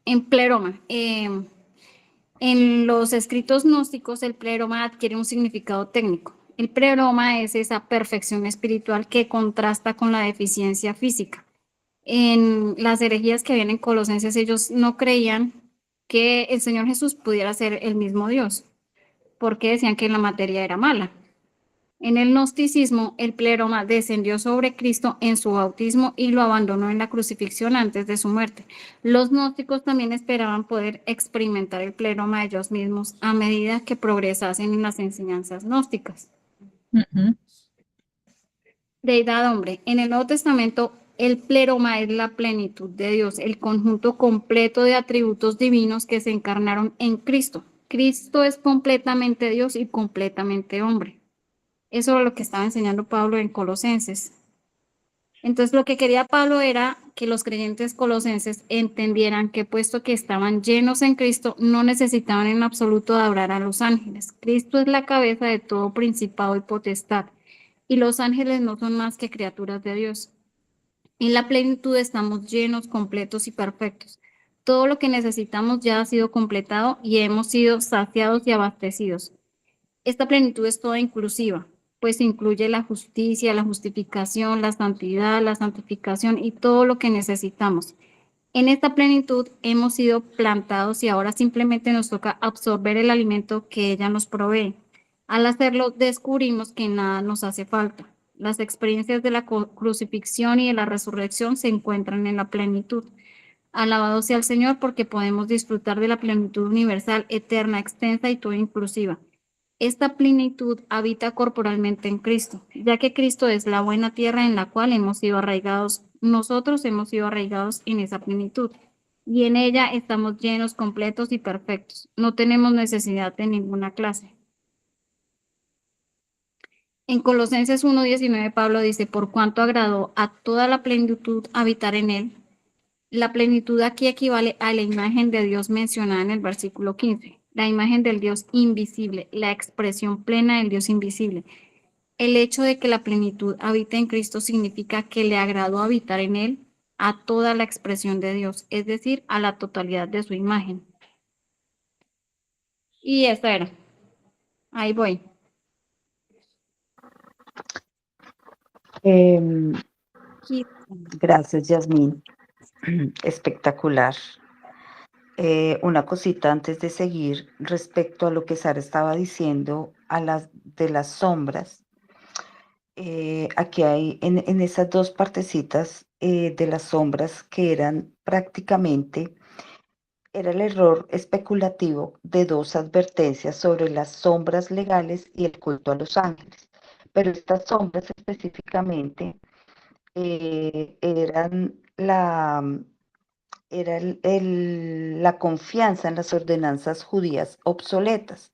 en pleroma, en los escritos gnósticos, el pleroma adquiere un significado técnico. El pleroma es esa perfección espiritual que contrasta con la deficiencia física. En las herejías que vienen en Colosenses, ellos no creían que el Señor Jesús pudiera ser el mismo Dios, porque decían que la materia era mala. En el gnosticismo, el pleroma descendió sobre Cristo en su bautismo y lo abandonó en la crucifixión antes de su muerte. Los gnósticos también esperaban poder experimentar el pleroma ellos mismos a medida que progresasen en las enseñanzas gnósticas. ujú, Deidad hombre. En el Nuevo Testamento, el pleroma es la plenitud de Dios, el conjunto completo de atributos divinos que se encarnaron en Cristo. Cristo es completamente Dios y completamente hombre. Eso es lo que estaba enseñando Pablo en Colosenses. Entonces, lo que quería Pablo era que los creyentes colosenses entendieran que puesto que estaban llenos en Cristo, no necesitaban en absoluto adorar a los ángeles. Cristo es la cabeza de todo principado y potestad. y los ángeles no son más que criaturas de Dios. En la plenitud estamos llenos, completos y perfectos. Todo lo que necesitamos ya ha sido completado y hemos sido saciados y abastecidos. Esta plenitud es toda inclusiva, pues incluye la justicia, la justificación, la santidad, la santificación y todo lo que necesitamos. En esta plenitud hemos sido plantados y ahora simplemente nos toca absorber el alimento que ella nos provee. Al hacerlo, descubrimos que nada nos hace falta. Las experiencias de la crucifixión y de la resurrección se encuentran en la plenitud. Alabado sea el Señor porque podemos disfrutar de la plenitud universal, eterna, extensa y toda inclusiva. Esta plenitud habita corporalmente en Cristo, ya que Cristo es la buena tierra en la cual hemos sido arraigados. Nosotros hemos sido arraigados en esa plenitud y en ella estamos llenos, completos y perfectos. No tenemos necesidad de ninguna clase. En Colosenses 1:19 Pablo dice, por cuanto agradó a toda la plenitud habitar en él. La plenitud aquí equivale a la imagen de Dios mencionada en el versículo 15, la imagen del Dios invisible, la expresión plena del Dios invisible. El hecho de que la plenitud habite en Cristo significa que le agradó habitar en él a toda la expresión de Dios, es decir, a la totalidad de su imagen. Y eso era. Ahí voy. Gracias, Yasmín. Espectacular. Una cosita antes de seguir respecto a lo que Sara estaba diciendo de las sombras. Aquí hay en esas dos partecitas de las sombras que eran prácticamente, era el error especulativo de dos advertencias sobre las sombras legales y el culto a los ángeles. Pero estas sombras específicamente eran la confianza en las ordenanzas judías obsoletas,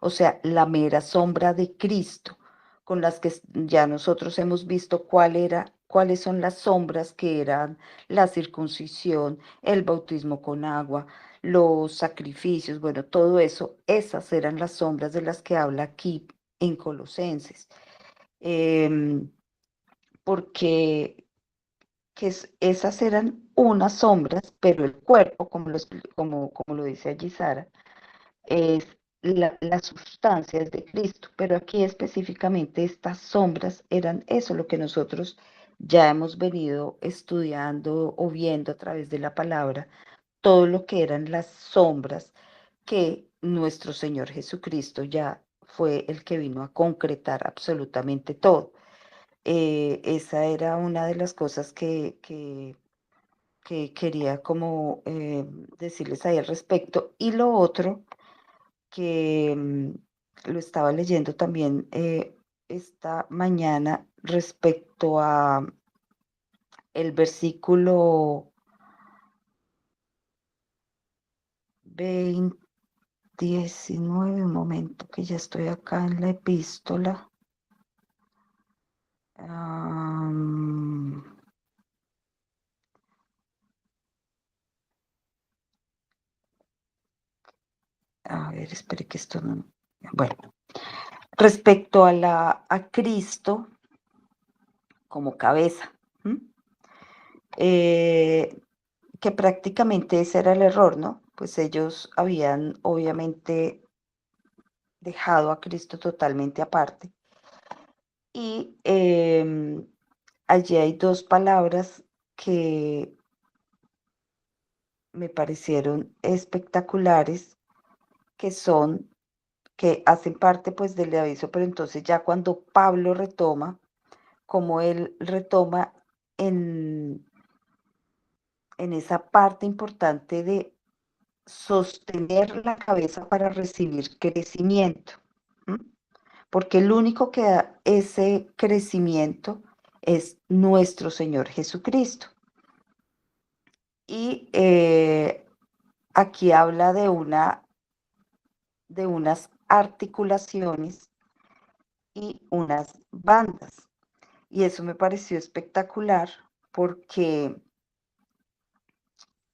o sea, la mera sombra de Cristo, con las que ya nosotros hemos visto cuáles son las sombras que eran la circuncisión, el bautismo con agua, los sacrificios, bueno, todo eso, esas eran las sombras de las que habla aquí en Colosenses. Porque esas eran unas sombras, pero el cuerpo, como lo dice allí Sara, es la sustancia es de Cristo, pero aquí específicamente estas sombras eran eso, lo que nosotros ya hemos venido estudiando o viendo a través de la palabra, todo lo que eran las sombras que nuestro Señor Jesucristo ya fue el que vino a concretar absolutamente todo. Esa era una de las cosas que quería como decirles ahí al respecto. Y lo otro que lo estaba leyendo también esta mañana respecto a el versículo 19, un momento que ya estoy acá en la epístola. A ver, espere que esto no... Bueno, respecto a Cristo como cabeza, que prácticamente ese era el error, ¿no? Pues ellos habían obviamente dejado a Cristo totalmente aparte. Y allí hay dos palabras que me parecieron espectaculares, que hacen parte pues del aviso, pero entonces ya cuando Pablo retoma, como él retoma en esa parte importante de sostener la cabeza para recibir crecimiento, porque el único que da ese crecimiento es nuestro Señor Jesucristo. Y aquí habla de unas articulaciones y unas bandas. Y eso me pareció espectacular porque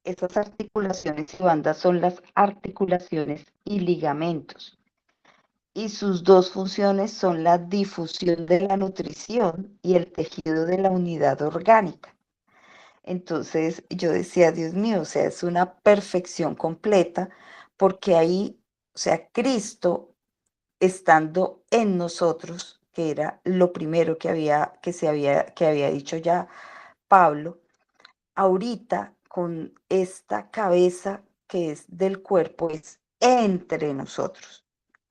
esas articulaciones y bandas son las articulaciones y ligamentos. y sus dos funciones son la difusión de la nutrición y el tejido de la unidad orgánica. Entonces yo decía, Dios mío, o sea, es una perfección completa, porque ahí, o sea, Cristo estando en nosotros, que era lo primero que había dicho ya Pablo, ahorita con esta cabeza que es del cuerpo, es entre nosotros,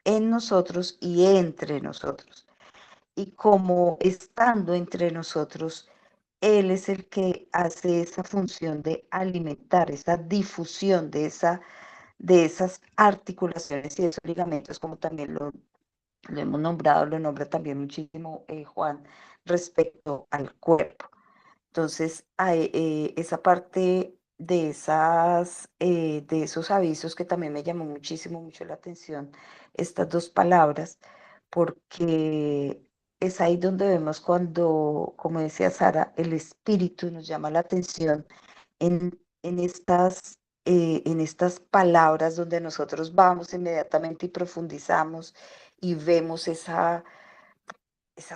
en nosotros y entre nosotros. Y como estando entre nosotros, Él es el que hace esa función de alimentar, esa difusión de esas articulaciones y esos ligamentos, como también lo hemos nombrado, lo nombra también muchísimo Juan, respecto al cuerpo. Entonces, esa parte de esos avisos que también me llamó mucho la atención, estas dos palabras, porque es ahí donde vemos cuando, como decía Sara, el espíritu nos llama la atención en estas palabras donde nosotros vamos inmediatamente y profundizamos y vemos esa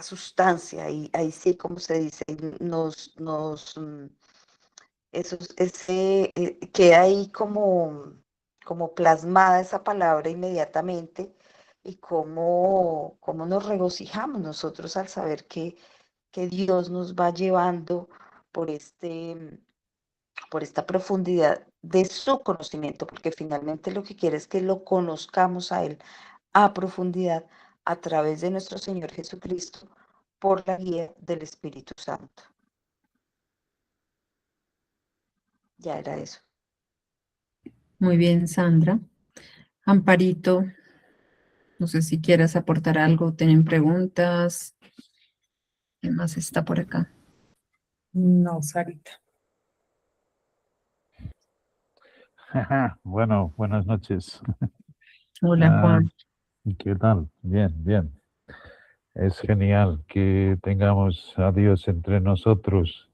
sustancia, y ahí sí, como se dice, queda ahí como plasmada esa palabra inmediatamente, y cómo nos regocijamos nosotros al saber que Dios nos va llevando por por esta profundidad de su conocimiento, porque finalmente lo que quiere es que lo conozcamos a Él a profundidad a través de nuestro Señor Jesucristo por la guía del Espíritu Santo. Ya era eso. Muy bien, Sandra. Amparito, no sé si quieras aportar algo, tienen preguntas. ¿Qué más está por acá? No, Sarita. Bueno, buenas noches. Hola, Juan. ¿Qué tal? Bien, bien. Es genial que tengamos a Dios entre nosotros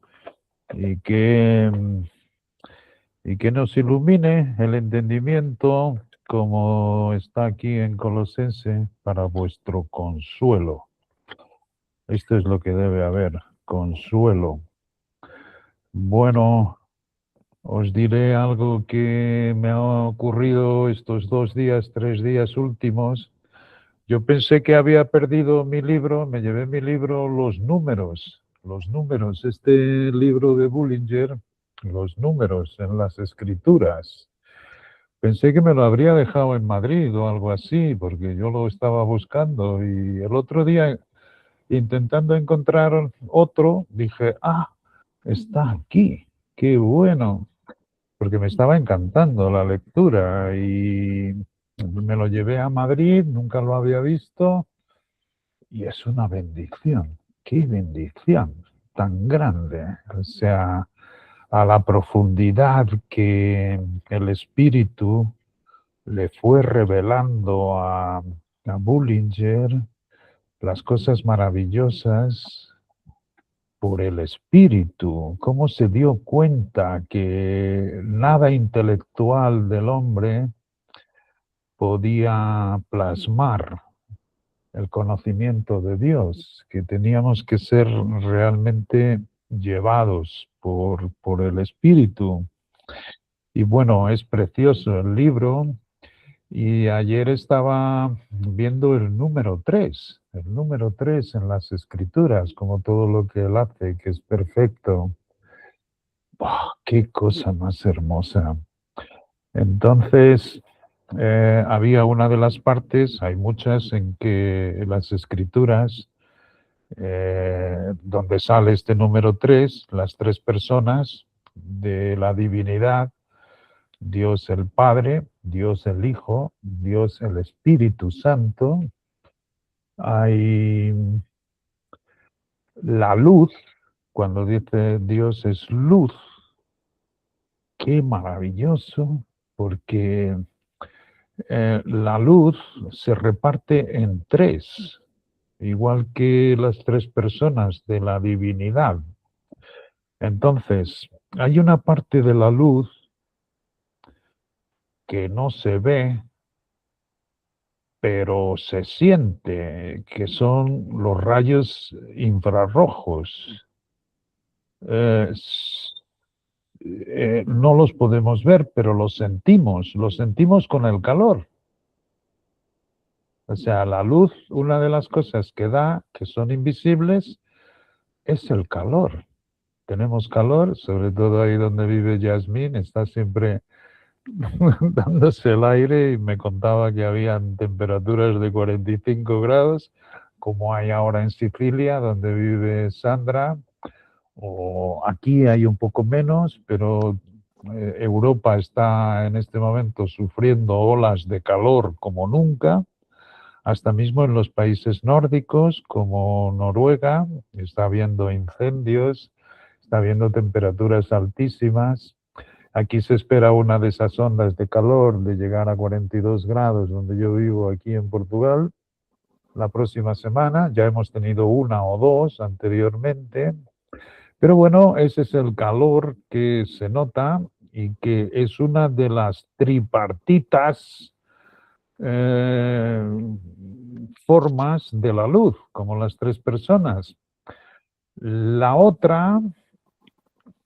y que nos ilumine el entendimiento, como está aquí en Colosense, para vuestro consuelo. Esto es lo que debe haber, consuelo. Bueno, os diré algo que me ha ocurrido estos 2 días, 3 días últimos. Yo pensé que había perdido mi libro, me llevé mi libro Los números, este libro de Bullinger, Los números en las escrituras. Pensé que me lo habría dejado en Madrid o algo así, porque yo lo estaba buscando, y el otro día, intentando encontrar otro, dije, está aquí, qué bueno, porque me estaba encantando la lectura y me lo llevé a Madrid, nunca lo había visto. Y es una bendición, qué bendición tan grande. O sea, a la profundidad que el Espíritu le fue revelando a Bullinger, las cosas maravillosas por el Espíritu, cómo se dio cuenta que nada intelectual del hombre podía plasmar el conocimiento de Dios, que teníamos que ser realmente llevados por el Espíritu. Y bueno, es precioso el libro. Y ayer estaba viendo el número 3 en las Escrituras, como todo lo que él hace, que es perfecto. ¡Oh, qué cosa más hermosa! Entonces, había una de las partes, hay muchas, en que las Escrituras, donde sale este número 3, las 3 personas de la divinidad, Dios el Padre, Dios el Hijo, Dios el Espíritu Santo. Hay la luz, cuando dice Dios es luz, qué maravilloso, porque la luz se reparte en 3, igual que las 3 personas de la divinidad. Entonces, hay una parte de la luz que no se ve, pero se siente que son los rayos infrarrojos. No los podemos ver, pero los sentimos con el calor. O sea, la luz, una de las cosas que da, que son invisibles, es el calor. Tenemos calor, sobre todo ahí donde vive Yasmín, está siempre dándose el aire y me contaba que habían temperaturas de 45 grados, como hay ahora en Sicilia, donde vive Sandra, o aquí hay un poco menos, pero Europa está en este momento sufriendo olas de calor como nunca, hasta mismo en los países nórdicos como Noruega, está habiendo incendios, está habiendo temperaturas altísimas. Aquí se espera una de esas ondas de calor de llegar a 42 grados, donde yo vivo aquí en Portugal, la próxima semana. Ya hemos tenido una o dos anteriormente. Pero bueno, ese es el calor que se nota y que es una de las tripartitas formas de la luz, como las tres personas. La otra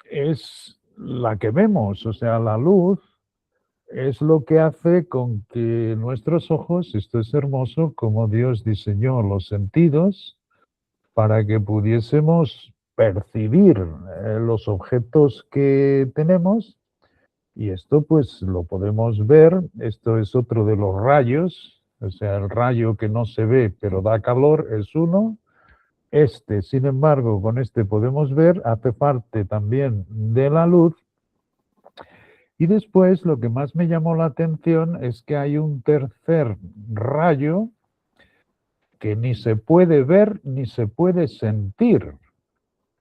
es la que vemos, o sea, la luz es lo que hace con que nuestros ojos, esto es hermoso, como Dios diseñó los sentidos para que pudiésemos percibir los objetos que tenemos, y esto pues lo podemos ver. Esto es otro de los rayos, o sea, el rayo que no se ve pero da calor es uno. Este, sin embargo, con este podemos ver, hace parte también de la luz. Y después lo que más me llamó la atención es que hay un tercer rayo que ni se puede ver ni se puede sentir.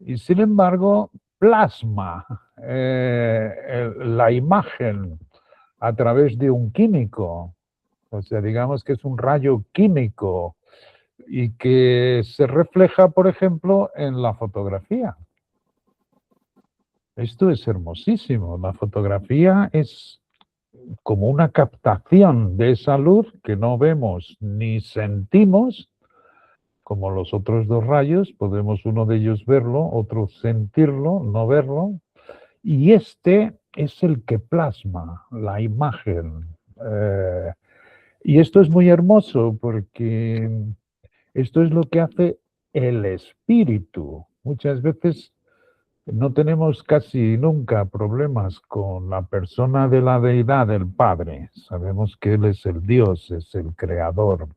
Y sin embargo, plasma la imagen a través de un químico. O sea, digamos que es un rayo químico y que se refleja, por ejemplo, en la fotografía. Esto es hermosísimo. La fotografía es como una captación de esa luz que no vemos ni sentimos, como los otros dos rayos. Podemos uno de ellos verlo, otro sentirlo, no verlo. Y este es el que plasma la imagen. Y esto es muy hermoso porque esto es lo que hace el espíritu. Muchas veces no tenemos casi nunca problemas con la persona de la deidad, el Padre. Sabemos que Él es el Dios, es el Creador.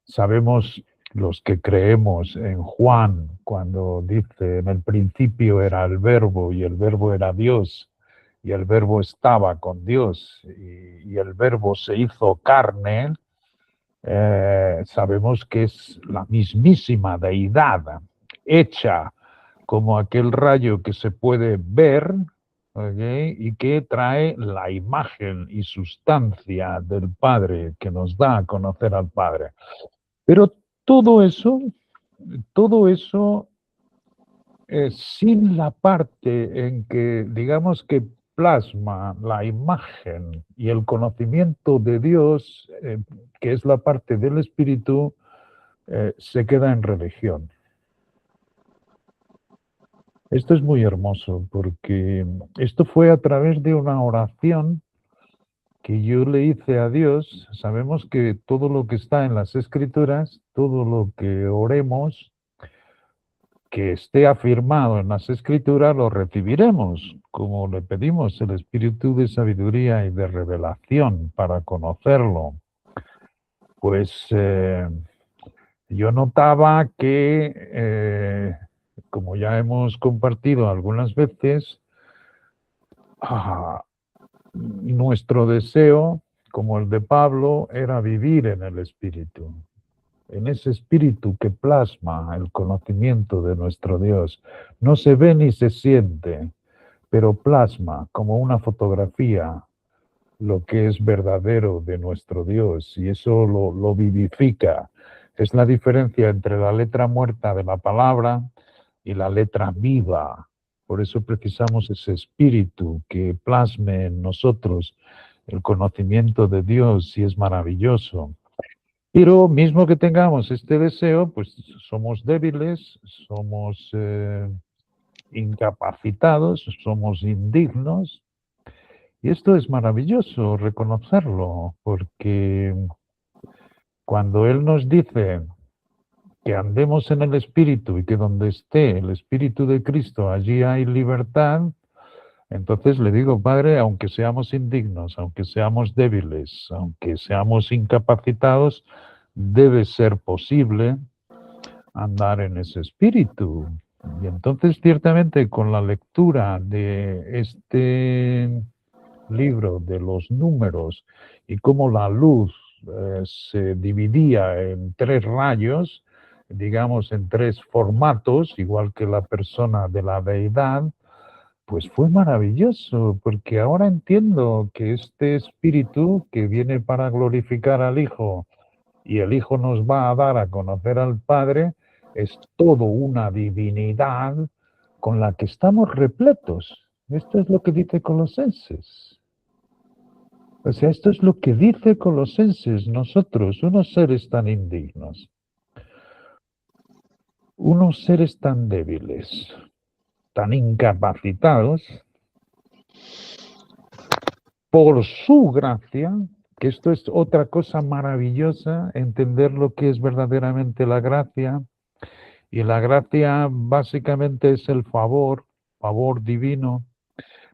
Sabemos los que creemos en Juan, cuando dice, en el principio era el Verbo y el Verbo era Dios y el Verbo estaba con Dios y el Verbo se hizo carne. Sabemos que es la mismísima deidad hecha como aquel rayo que se puede ver, ¿okay? Y que trae la imagen y sustancia del Padre, que nos da a conocer al Padre. Pero todo eso sin la parte en que, digamos, que plasma la imagen y el conocimiento de Dios, que es la parte del espíritu, se queda en religión. Esto es muy hermoso porque esto fue a través de una oración que yo le hice a Dios. Sabemos que todo lo que está en las Escrituras, todo lo que oremos, que esté afirmado en las Escrituras, lo recibiremos, como le pedimos el espíritu de sabiduría y de revelación para conocerlo. Pues yo notaba que, como ya hemos compartido algunas veces, nuestro deseo, como el de Pablo, era vivir en el Espíritu, en ese Espíritu que plasma el conocimiento de nuestro Dios. No se ve ni se siente, pero plasma como una fotografía lo que es verdadero de nuestro Dios, y eso lo vivifica. Es la diferencia entre la letra muerta de la palabra y la letra viva. Por eso precisamos ese espíritu que plasme en nosotros el conocimiento de Dios, y es maravilloso. Pero mismo que tengamos este deseo, pues somos débiles, somos incapacitados, somos indignos. Y esto es maravilloso reconocerlo, porque cuando Él nos dice que andemos en el Espíritu y que donde esté el Espíritu de Cristo, allí hay libertad, entonces le digo, Padre, aunque seamos indignos, aunque seamos débiles, aunque seamos incapacitados, debe ser posible andar en ese espíritu. Y entonces, ciertamente, con la lectura de este libro de los números y cómo la luz se dividía en 3 rayos, digamos en 3 formatos, igual que la persona de la deidad, pues fue maravilloso, porque ahora entiendo que este espíritu que viene para glorificar al Hijo y el Hijo nos va a dar a conocer al Padre, es todo una divinidad con la que estamos repletos. Esto es lo que dice Colosenses. O sea, esto es lo que dice Colosenses, nosotros, unos seres tan indignos, unos seres tan débiles, tan incapacitados, por su gracia, que esto es otra cosa maravillosa, entender lo que es verdaderamente la gracia. Y la gracia básicamente es el favor divino,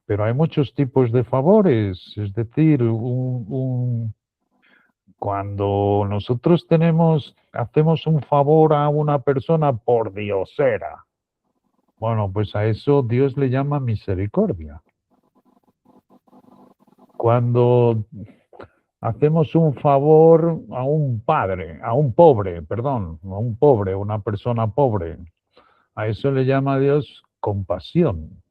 pero hay muchos tipos de favores, es decir, cuando nosotros hacemos un favor a una persona por diosera, bueno, pues a eso Dios le llama misericordia. Cuando hacemos un favor a un pobre, una persona pobre, a eso le llama Dios compasión.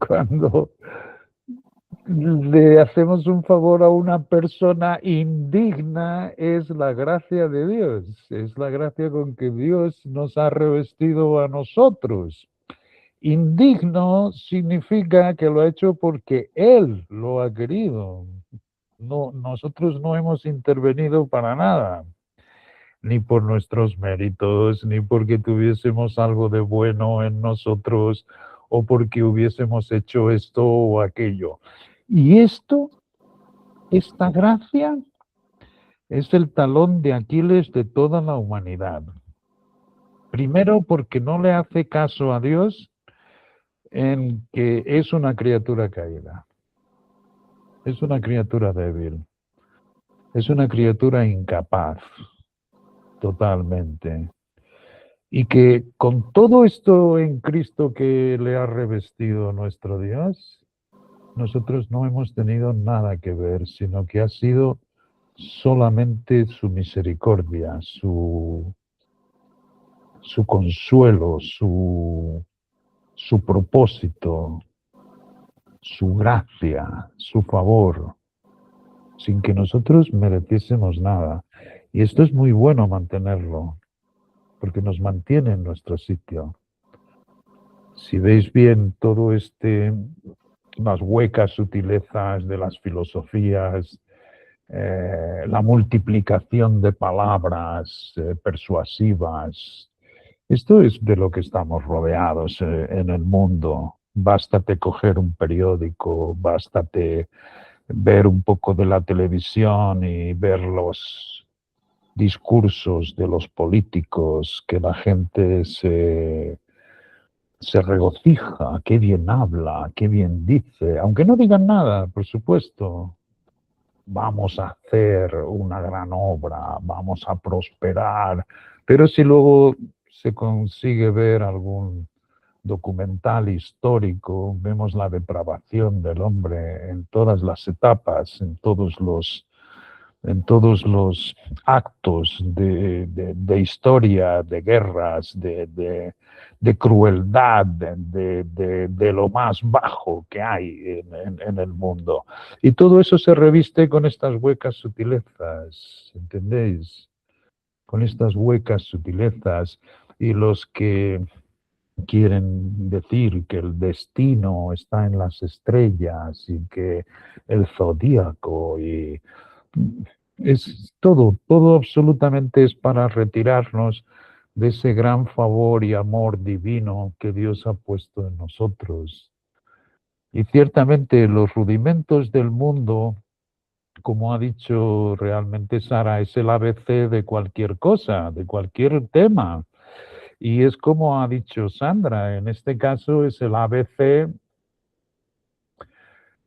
Cuando le hacemos un favor a una persona indigna, es la gracia de Dios, es la gracia con que Dios nos ha revestido a nosotros. Indigno significa que lo ha hecho porque Él lo ha querido. No, nosotros no hemos intervenido para nada, ni por nuestros méritos, ni porque tuviésemos algo de bueno en nosotros o porque hubiésemos hecho esto o aquello. Y esta gracia, es el talón de Aquiles de toda la humanidad. Primero, porque no le hace caso a Dios en que es una criatura caída, es una criatura débil, es una criatura incapaz totalmente. Y que con todo esto en Cristo que le ha revestido nuestro Dios, nosotros no hemos tenido nada que ver, sino que ha sido solamente su misericordia, su consuelo, su propósito, su gracia, su favor, sin que nosotros mereciésemos nada. Y esto es muy bueno mantenerlo, porque nos mantiene en nuestro sitio. Si veis bien todo las huecas sutilezas de las filosofías, la multiplicación de palabras persuasivas, esto es de lo que estamos rodeados en el mundo. Bástate coger un periódico, bástate ver un poco de la televisión y ver los discursos de los políticos, que la gente se regocija, qué bien habla, qué bien dice, aunque no digan nada, por supuesto. Vamos a hacer una gran obra, vamos a prosperar, pero si luego se consigue ver algún documental histórico, vemos la depravación del hombre en todas las etapas, en todos los actos de historia, de guerras, de crueldad, de lo más bajo que hay en el mundo. Y todo eso se reviste con estas huecas sutilezas, ¿entendéis? Con estas huecas sutilezas. Y los que quieren decir que el destino está en las estrellas y que el zodíaco y Es todo, todo absolutamente es para retirarnos de ese gran favor y amor divino que Dios ha puesto en nosotros. Y ciertamente los rudimentos del mundo, como ha dicho realmente Sara, es el ABC de cualquier cosa, de cualquier tema. Y es como ha dicho Sandra, en este caso es el ABC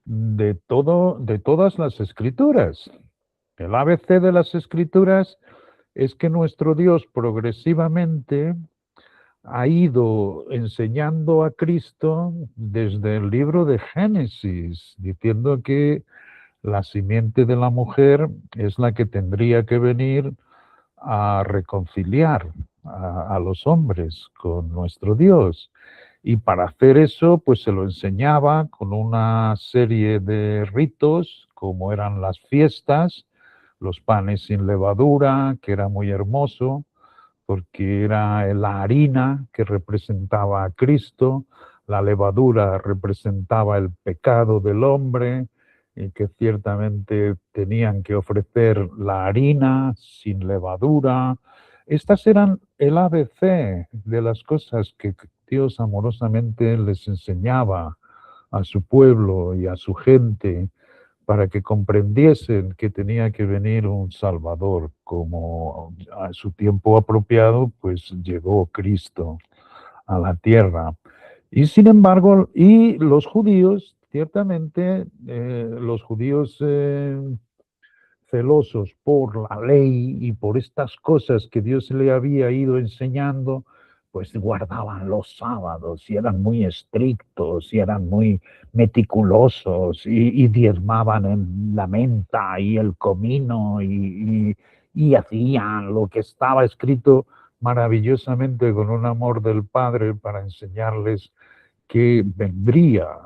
de todo, de todas las escrituras. El ABC de las escrituras es que nuestro Dios progresivamente ha ido enseñando a Cristo desde el libro de Génesis, diciendo que la simiente de la mujer es la que tendría que venir a reconciliar a los hombres con nuestro Dios. Y para hacer eso, pues se lo enseñaba con una serie de ritos, como eran las fiestas, los panes sin levadura, que era muy hermoso, porque era la harina que representaba a Cristo, la levadura representaba el pecado del hombre, y que ciertamente tenían que ofrecer la harina sin levadura. Estas eran el ABC de las cosas que Dios amorosamente les enseñaba a su pueblo y a su gente para que comprendiesen que tenía que venir un Salvador, como a su tiempo apropiado, pues llegó Cristo a la tierra. Y sin embargo, y los judíos, ciertamente, los judíos celosos por la ley y por estas cosas que Dios le había ido enseñando, pues guardaban los sábados y eran muy estrictos y eran muy meticulosos y diezmaban en la menta y el comino y hacían lo que estaba escrito maravillosamente con un amor del Padre para enseñarles que vendría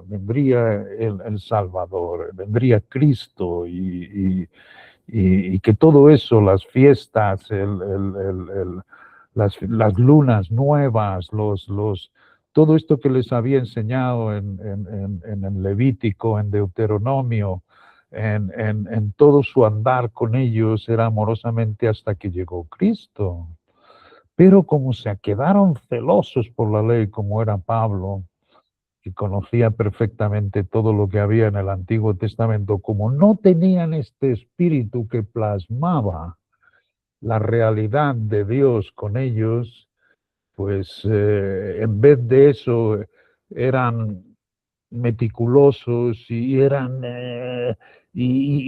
el Salvador, vendría Cristo y que todo eso, las fiestas, las lunas nuevas, todo esto que les había enseñado en el Levítico, en Deuteronomio, en todo su andar con ellos era amorosamente hasta que llegó Cristo. Pero como se quedaron celosos por la ley, como era Pablo, que conocía perfectamente todo lo que había en el Antiguo Testamento, como no tenían este espíritu que plasmaba la realidad de Dios con ellos, pues en vez de eso eran meticulosos y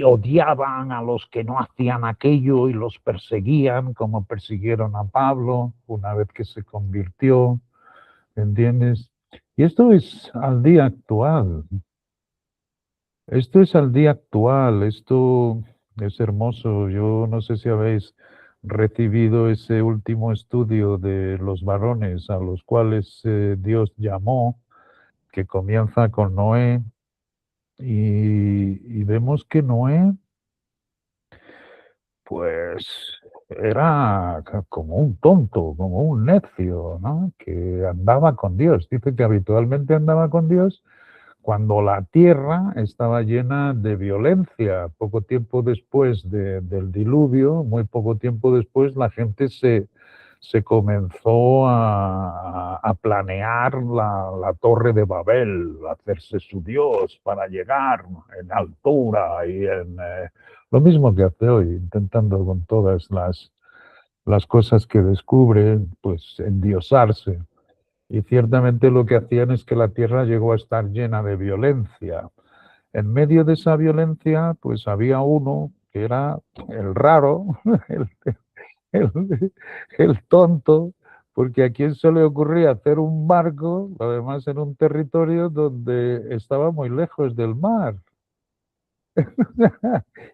odiaban a los que no hacían aquello y los perseguían, como persiguieron a Pablo una vez que se convirtió, ¿entiendes? Y esto es al día actual. Esto es al día actual. Esto es hermoso. Yo no sé si habéis recibido ese último estudio de los varones a los cuales Dios llamó, que comienza con Noé. Y vemos que Noé, pues, era como un tonto, como un necio, ¿no? Que andaba con Dios. Dice que habitualmente andaba con Dios cuando la tierra estaba llena de violencia. Poco tiempo después del diluvio, muy poco tiempo después, la gente se comenzó a planear la torre de Babel, a hacerse su Dios para llegar en altura y lo mismo que hace hoy, intentando con todas las cosas que descubre, pues endiosarse. Y ciertamente lo que hacían es que la tierra llegó a estar llena de violencia. En medio de esa violencia, pues había uno que era el raro, el, el tonto, porque a quién se le ocurría hacer un barco, además en un territorio donde estaba muy lejos del mar.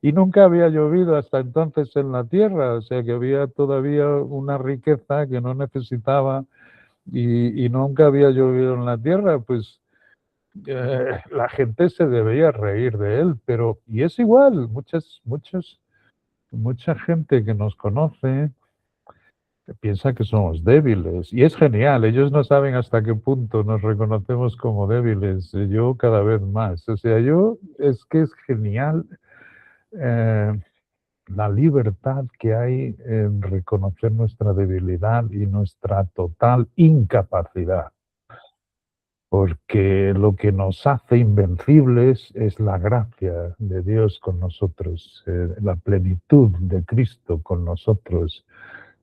Y nunca había llovido hasta entonces en la tierra, o sea que había todavía una riqueza que no necesitaba y nunca había llovido en la tierra, pues la gente se debería reír de él, pero y es igual, mucha gente que nos conoce piensa que somos débiles y es genial, ellos no saben hasta qué punto nos reconocemos como débiles, yo cada vez más, o sea, yo es que es genial la libertad que hay en reconocer nuestra debilidad y nuestra total incapacidad. Porque lo que nos hace invencibles es la gracia de Dios con nosotros, la plenitud de Cristo con nosotros,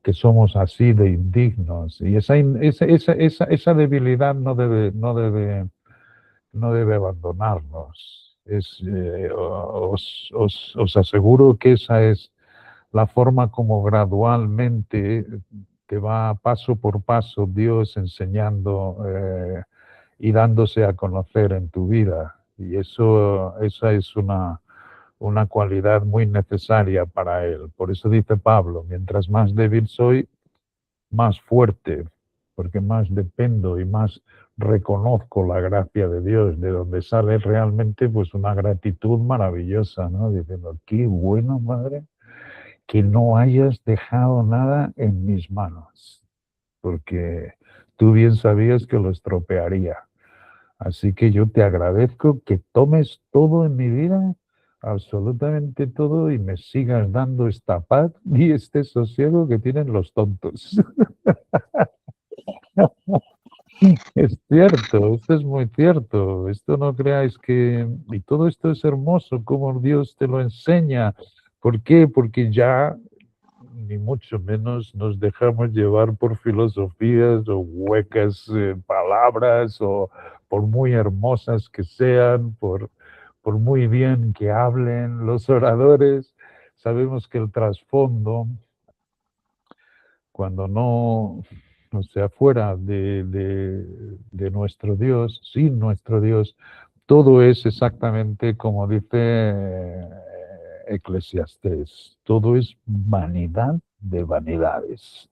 que somos así de indignos. Y esa debilidad no debe abandonarnos. Os aseguro que esa es la forma como gradualmente te va paso por paso Dios enseñando y dándose a conocer en tu vida. Y esa es una cualidad muy necesaria para Él. Por eso dice Pablo, mientras más débil soy, más fuerte, porque más dependo y más reconozco la gracia de Dios, de donde sale realmente pues una gratitud maravillosa, ¿no? Diciendo, qué bueno, Padre, que no hayas dejado nada en mis manos, porque tú bien sabías que lo estropearía. Así que yo te agradezco que tomes todo en mi vida, absolutamente todo, y me sigas dando esta paz y este sosiego que tienen los tontos. Es cierto, esto es muy cierto. Esto no creáis que... Y todo esto es hermoso, como Dios te lo enseña. ¿Por qué? Porque ya ni mucho menos nos dejamos llevar por filosofías o huecas palabras, o por muy hermosas que sean, por muy bien que hablen los oradores. Sabemos que el trasfondo, cuando no, o sea, fuera de nuestro Dios, sin nuestro Dios, todo es exactamente como dice Eclesiastés, todo es vanidad de vanidades.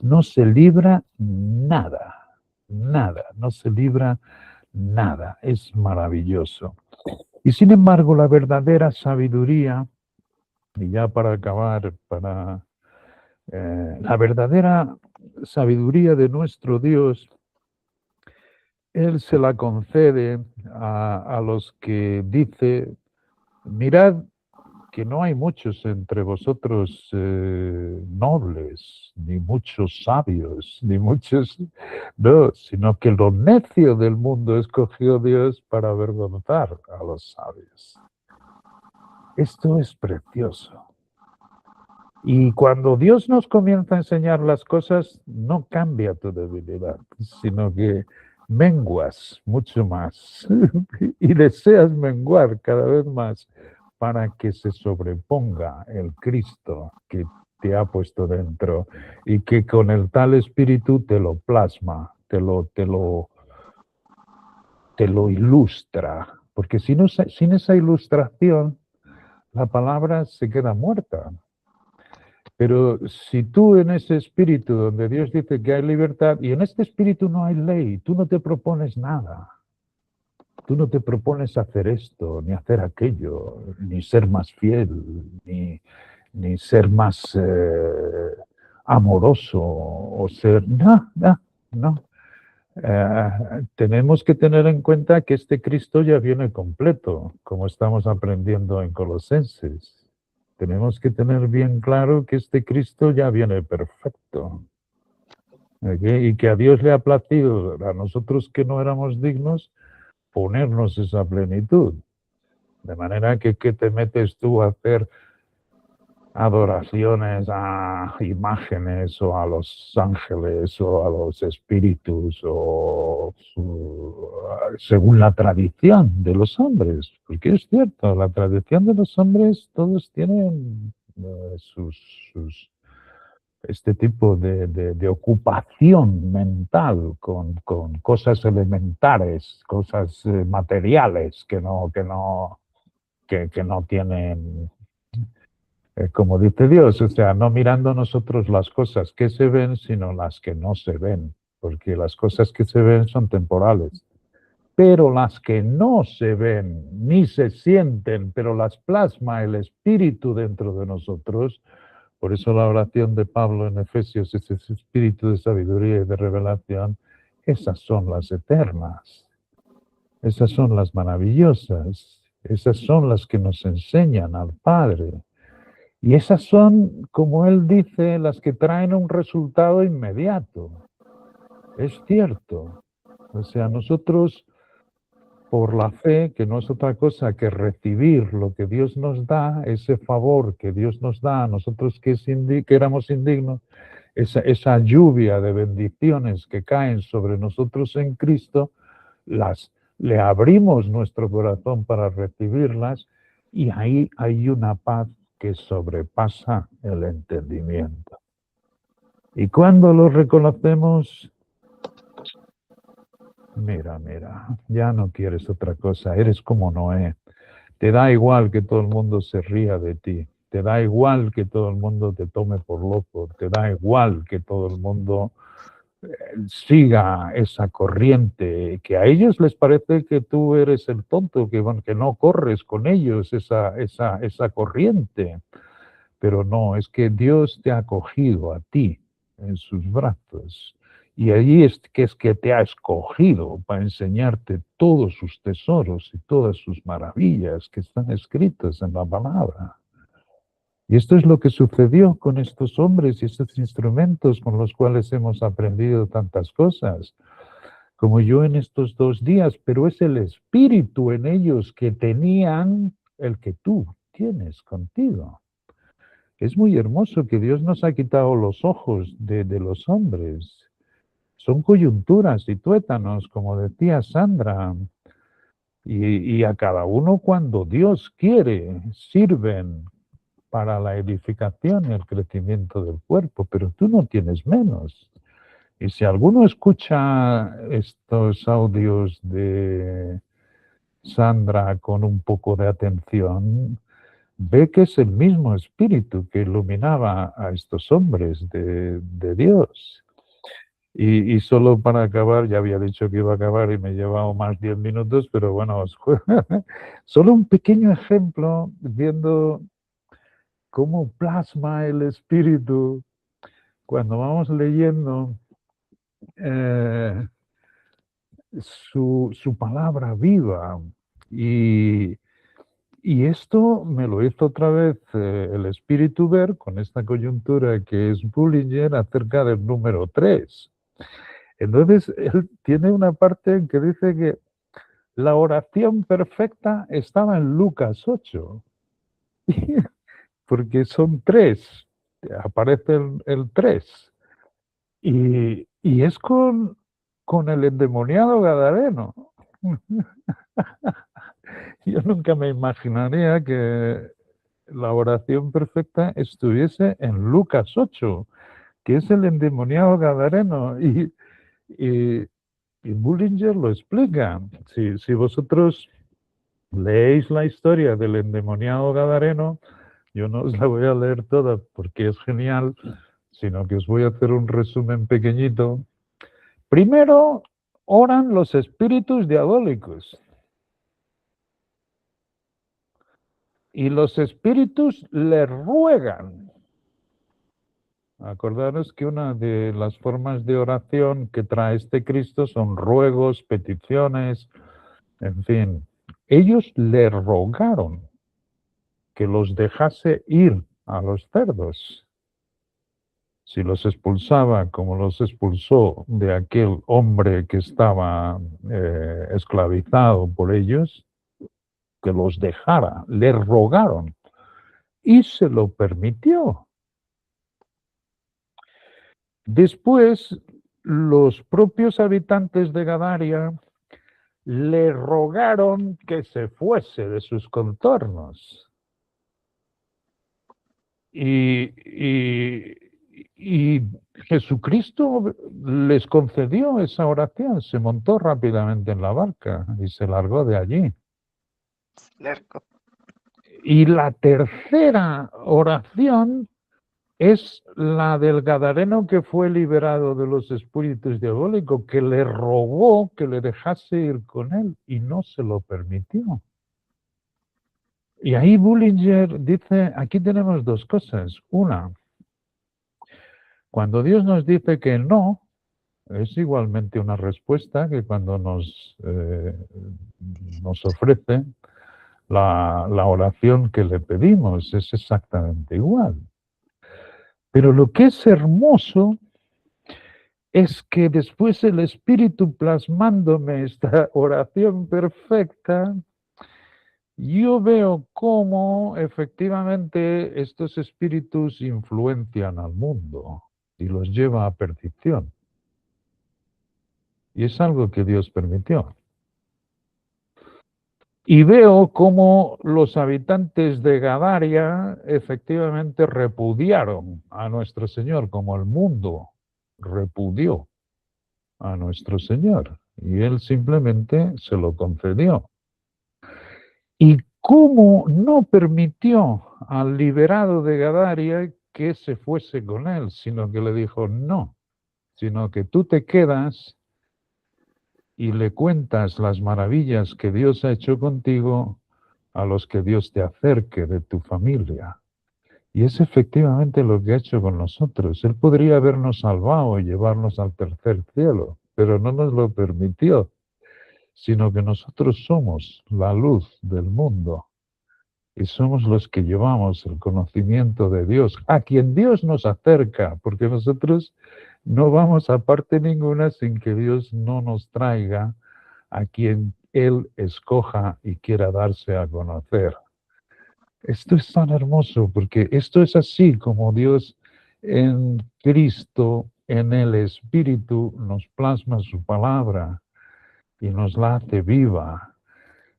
No se libra nada, nada, no se libra nada. Es maravilloso. Y sin embargo, la verdadera sabiduría, y ya para acabar, la verdadera sabiduría de nuestro Dios, Él se la concede a los que dice, mirad que no hay muchos entre vosotros nobles, ni muchos sabios, ni muchos, no, sino que lo necio del mundo escogió Dios para avergonzar a los sabios. Esto es precioso. Y cuando Dios nos comienza a enseñar las cosas, no cambia tu debilidad, sino que menguas mucho más y deseas menguar cada vez más para que se sobreponga el Cristo que te ha puesto dentro y que con el tal espíritu te lo plasma, te lo ilustra, porque sin esa ilustración la palabra se queda muerta. Pero si tú en ese espíritu donde Dios dice que hay libertad, y en este espíritu no hay ley, tú no te propones nada. Tú no te propones hacer esto, ni hacer aquello, ni ser más fiel, ni ser más amoroso, o ser... No, no, no. Tenemos que tener en cuenta que este Cristo ya viene completo, como estamos aprendiendo en Colosenses. Tenemos que tener bien claro que este Cristo ya viene perfecto. ¿Okay? Y que a Dios le ha placido, a nosotros que no éramos dignos, ponernos esa plenitud. De manera que te metes tú a hacer adoraciones a imágenes o a los ángeles o a los espíritus o según la tradición de los hombres, porque es cierto, la tradición de los hombres todos tienen este tipo de ocupación mental con cosas elementares, cosas materiales que no tienen, como dice Dios, o sea, no mirando nosotros las cosas que se ven, sino las que no se ven, porque las cosas que se ven son temporales. Pero las que no se ven ni se sienten, pero las plasma el Espíritu dentro de nosotros. Por eso la oración de Pablo en Efesios es ese espíritu de sabiduría y de revelación. Esas son las eternas. Esas son las maravillosas. Esas son las que nos enseñan al Padre. Y esas son, como él dice, las que traen un resultado inmediato. Es cierto. O sea, nosotros, por la fe, que no es otra cosa que recibir lo que Dios nos da, ese favor que Dios nos da a nosotros que éramos indignos, esa lluvia de bendiciones que caen sobre nosotros en Cristo, le abrimos nuestro corazón para recibirlas y ahí hay una paz que sobrepasa el entendimiento. Y cuando lo reconocemos, mira, ya no quieres otra cosa, eres como Noé. Te da igual que todo el mundo se ría de ti, te da igual que todo el mundo te tome por loco, te da igual que todo el mundo siga esa corriente, que a ellos les parece que tú eres el tonto, que no corres con ellos esa corriente. Pero no, es que Dios te ha acogido a ti en sus brazos. Y allí es que te ha escogido para enseñarte todos sus tesoros y todas sus maravillas que están escritas en la palabra. Y esto es lo que sucedió con estos hombres y estos instrumentos con los cuales hemos aprendido tantas cosas, como yo en estos 2 días, pero es el espíritu en ellos que tenían el que tú tienes contigo. Es muy hermoso que Dios nos ha quitado los ojos de los hombres. Son coyunturas y tuétanos, como decía Sandra, y a cada uno cuando Dios quiere sirven para la edificación y el crecimiento del cuerpo, pero tú no tienes menos. Y si alguno escucha estos audios de Sandra con un poco de atención, ve que es el mismo espíritu que iluminaba a estos hombres de Dios. Y solo para acabar, ya había dicho que iba a acabar y me he llevado más 10 minutos, pero bueno, solo un pequeño ejemplo viendo cómo plasma el espíritu cuando vamos leyendo su palabra viva. Y esto me lo hizo otra vez el espíritu ver con esta coyuntura que es Bullinger acerca del número 3. Entonces, él tiene una parte en que dice que la oración perfecta estaba en Lucas 8, porque son 3, aparece el 3. Y es con el endemoniado gadareno. Yo nunca me imaginaría que la oración perfecta estuviese en Lucas 8, que es el endemoniado gadareno. Y Bullinger lo explica. Si vosotros leéis la historia del endemoniado gadareno, yo no os la voy a leer toda porque es genial, sino que os voy a hacer un resumen pequeñito. Primero, oran los espíritus diabólicos. Y los espíritus le ruegan. Acordaros que una de las formas de oración que trae este Cristo son ruegos, peticiones, en fin. Ellos le rogaron que los dejase ir a los cerdos. Si los expulsaba, como los expulsó de aquel hombre que estaba esclavizado por ellos, que los dejara, le rogaron y se lo permitió. Después, los propios habitantes de Gadaria le rogaron que se fuese de sus contornos. Y Jesucristo les concedió esa oración, se montó rápidamente en la barca y se largó de allí. Y la tercera oración es la del gadareno que fue liberado de los espíritus diabólicos, que le rogó que le dejase ir con él y no se lo permitió. Y ahí Bullinger dice, aquí tenemos 2 cosas. Una, cuando Dios nos dice que no, es igualmente una respuesta que cuando nos ofrece la oración que le pedimos, es exactamente igual. Pero lo que es hermoso es que después el Espíritu plasmándome esta oración perfecta, yo veo cómo efectivamente estos espíritus influencian al mundo y los lleva a perdición. Y es algo que Dios permitió. Y veo cómo los habitantes de Gadaria efectivamente repudiaron a nuestro Señor, como el mundo repudió a nuestro Señor. Y Él simplemente se lo concedió. Y cómo no permitió al liberado de Gadaria que se fuese con Él, sino que le dijo, no, sino que tú te quedas y le cuentas las maravillas que Dios ha hecho contigo a los que Dios te acerque de tu familia. Y es efectivamente lo que ha hecho con nosotros. Él podría habernos salvado y llevarnos al tercer cielo, pero no nos lo permitió, sino que nosotros somos la luz del mundo y somos los que llevamos el conocimiento de Dios, a quien Dios nos acerca, porque nosotros no vamos a parte ninguna sin que Dios no nos traiga a quien Él escoja y quiera darse a conocer. Esto es tan hermoso porque esto es así como Dios en Cristo, en el Espíritu, nos plasma su palabra y nos la hace viva.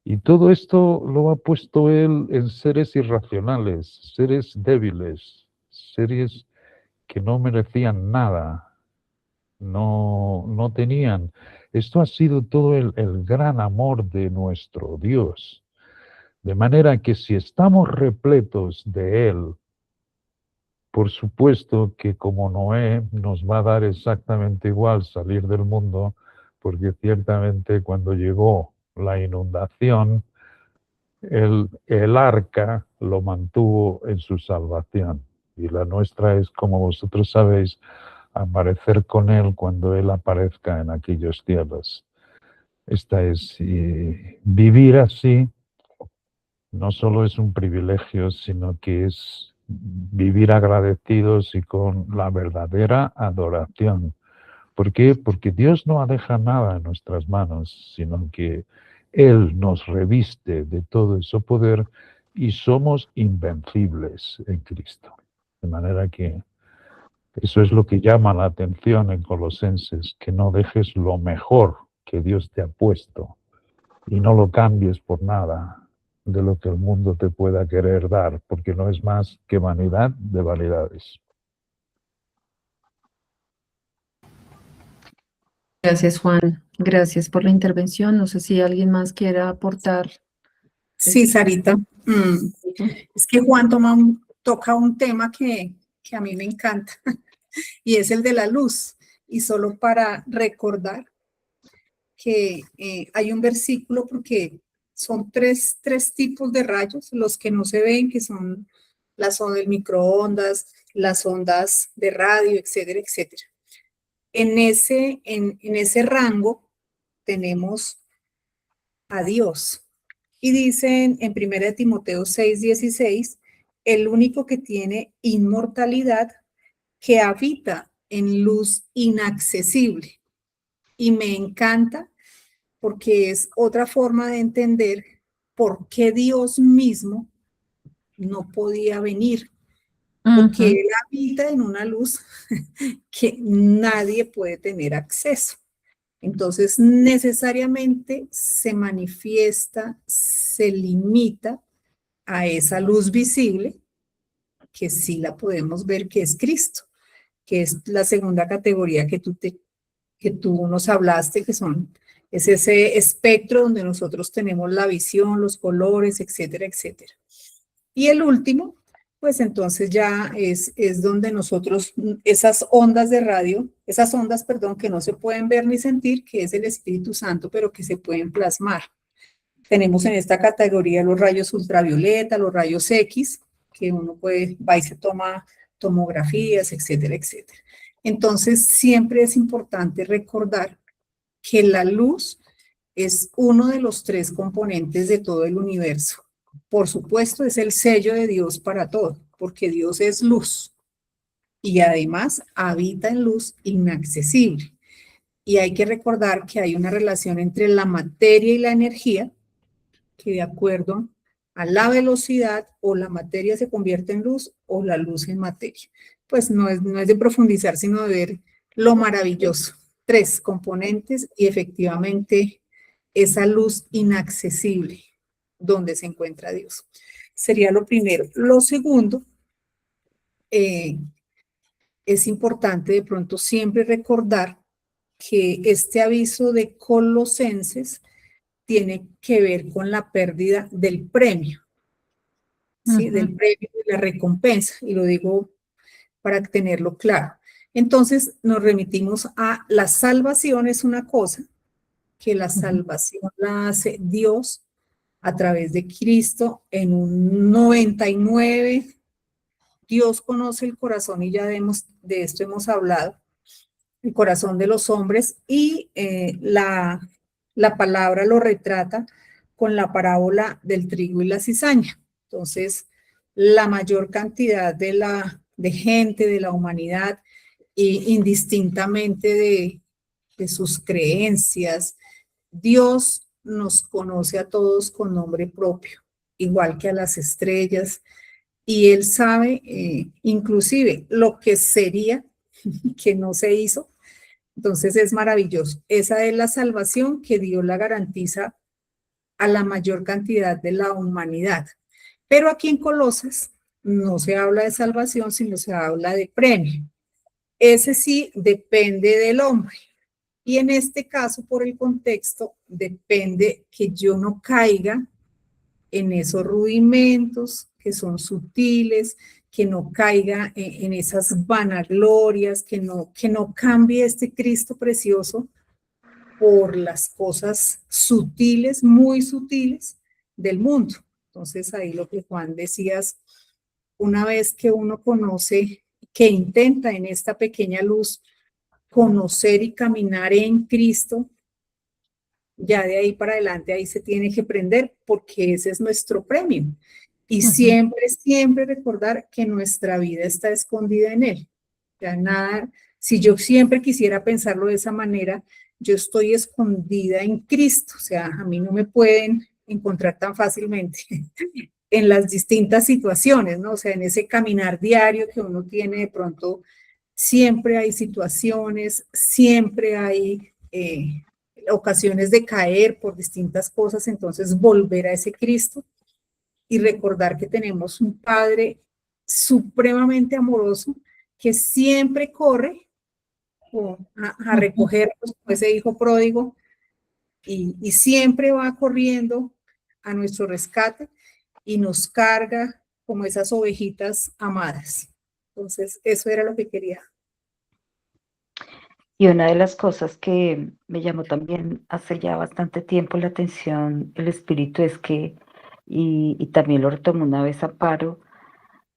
Y todo esto lo ha puesto Él en seres irracionales, seres débiles, seres que no merecían nada, no tenían. Esto ha sido todo el gran amor de nuestro Dios. De manera que si estamos repletos de Él, por supuesto que como Noé nos va a dar exactamente igual salir del mundo, porque ciertamente cuando llegó la inundación, el arca lo mantuvo en su salvación. Y la nuestra es, como vosotros sabéis, aparecer con Él cuando Él aparezca en aquellos cielos. Esta es, vivir así no solo es un privilegio, sino que es vivir agradecidos y con la verdadera adoración. ¿Por qué? Porque Dios no deja nada en nuestras manos, sino que Él nos reviste de todo ese poder y somos invencibles en Cristo. De manera que eso es lo que llama la atención en Colosenses, que no dejes lo mejor que Dios te ha puesto y no lo cambies por nada de lo que el mundo te pueda querer dar, porque no es más que vanidad de vanidades. Gracias, Juan. Gracias por la intervención. No sé si alguien más quiera aportar. Sí, Sarita. Es que Juan toca un tema que a mí me encanta y es el de la luz. Y solo para recordar que hay un versículo, porque son tres tipos de rayos, los que no se ven, que son las ondas del microondas, las ondas de radio, etcétera, etcétera. En ese rango tenemos a Dios. Y dicen en 1 Timoteo 6:16, el único que tiene inmortalidad, que habita en luz inaccesible. Y me encanta porque es otra forma de entender por qué Dios mismo no podía venir. Porque Él habita en una luz que nadie puede tener acceso. Entonces, necesariamente se manifiesta, se limita a esa luz visible, que sí la podemos ver, que es Cristo, que es la segunda categoría que tú nos hablaste, es ese espectro donde nosotros tenemos la visión, los colores, etcétera, etcétera. Y el último, pues entonces ya es donde nosotros, esas ondas de radio, perdón, que no se pueden ver ni sentir, que es el Espíritu Santo, pero que se pueden plasmar. Tenemos en esta categoría los rayos ultravioleta, los rayos X, que uno va y se toma tomografías, etcétera, etcétera. Entonces, siempre es importante recordar que la luz es uno de los tres componentes de todo el universo. Por supuesto, es el sello de Dios para todo, porque Dios es luz y además habita en luz inaccesible. Y hay que recordar que hay una relación entre la materia y la energía, que de acuerdo a la velocidad o la materia se convierte en luz o la luz en materia. Pues no es de profundizar, sino de ver lo maravilloso. 3 componentes y efectivamente esa luz inaccesible donde se encuentra Dios. Sería lo primero. Lo segundo, es importante de pronto siempre recordar que este aviso de Colosenses tiene que ver con la pérdida del premio, ¿sí? Del premio y la recompensa, y lo digo para tenerlo claro. Entonces nos remitimos a la salvación es una cosa, que la salvación la hace Dios a través de Cristo en un 99. Dios conoce el corazón y ya de esto hemos hablado, el corazón de los hombres y la palabra lo retrata con la parábola del trigo y la cizaña. Entonces, la mayor cantidad de gente, de la humanidad, indistintamente de sus creencias, Dios nos conoce a todos con nombre propio, igual que a las estrellas, y Él sabe inclusive lo que sería que no se hizo. Entonces es maravilloso. Esa es la salvación que Dios la garantiza a la mayor cantidad de la humanidad. Pero aquí en Colosas no se habla de salvación, sino se habla de premio. Ese sí depende del hombre. Y en este caso, por el contexto, depende que yo no caiga en esos rudimentos que son sutiles, que no caiga en esas vanaglorias, que no cambie este Cristo precioso por las cosas sutiles, muy sutiles del mundo. Entonces ahí lo que Juan decías, una vez que uno conoce, que intenta en esta pequeña luz conocer y caminar en Cristo, ya de ahí para adelante ahí se tiene que prender porque ese es nuestro premio. Y siempre, siempre recordar que nuestra vida está escondida en Él. Ya nada, si yo siempre quisiera pensarlo de esa manera, yo estoy escondida en Cristo, o sea, a mí no me pueden encontrar tan fácilmente en las distintas situaciones, ¿no? O sea, en ese caminar diario que uno tiene de pronto, siempre hay situaciones, siempre hay ocasiones de caer por distintas cosas, entonces volver a ese Cristo y recordar que tenemos un Padre supremamente amoroso que siempre corre a recogernos como ese hijo pródigo y siempre va corriendo a nuestro rescate y nos carga como esas ovejitas amadas. Entonces, eso era lo que quería. Y una de las cosas que me llamó también hace ya bastante tiempo la atención, el espíritu, es que, y también lo retomó una vez Amparo,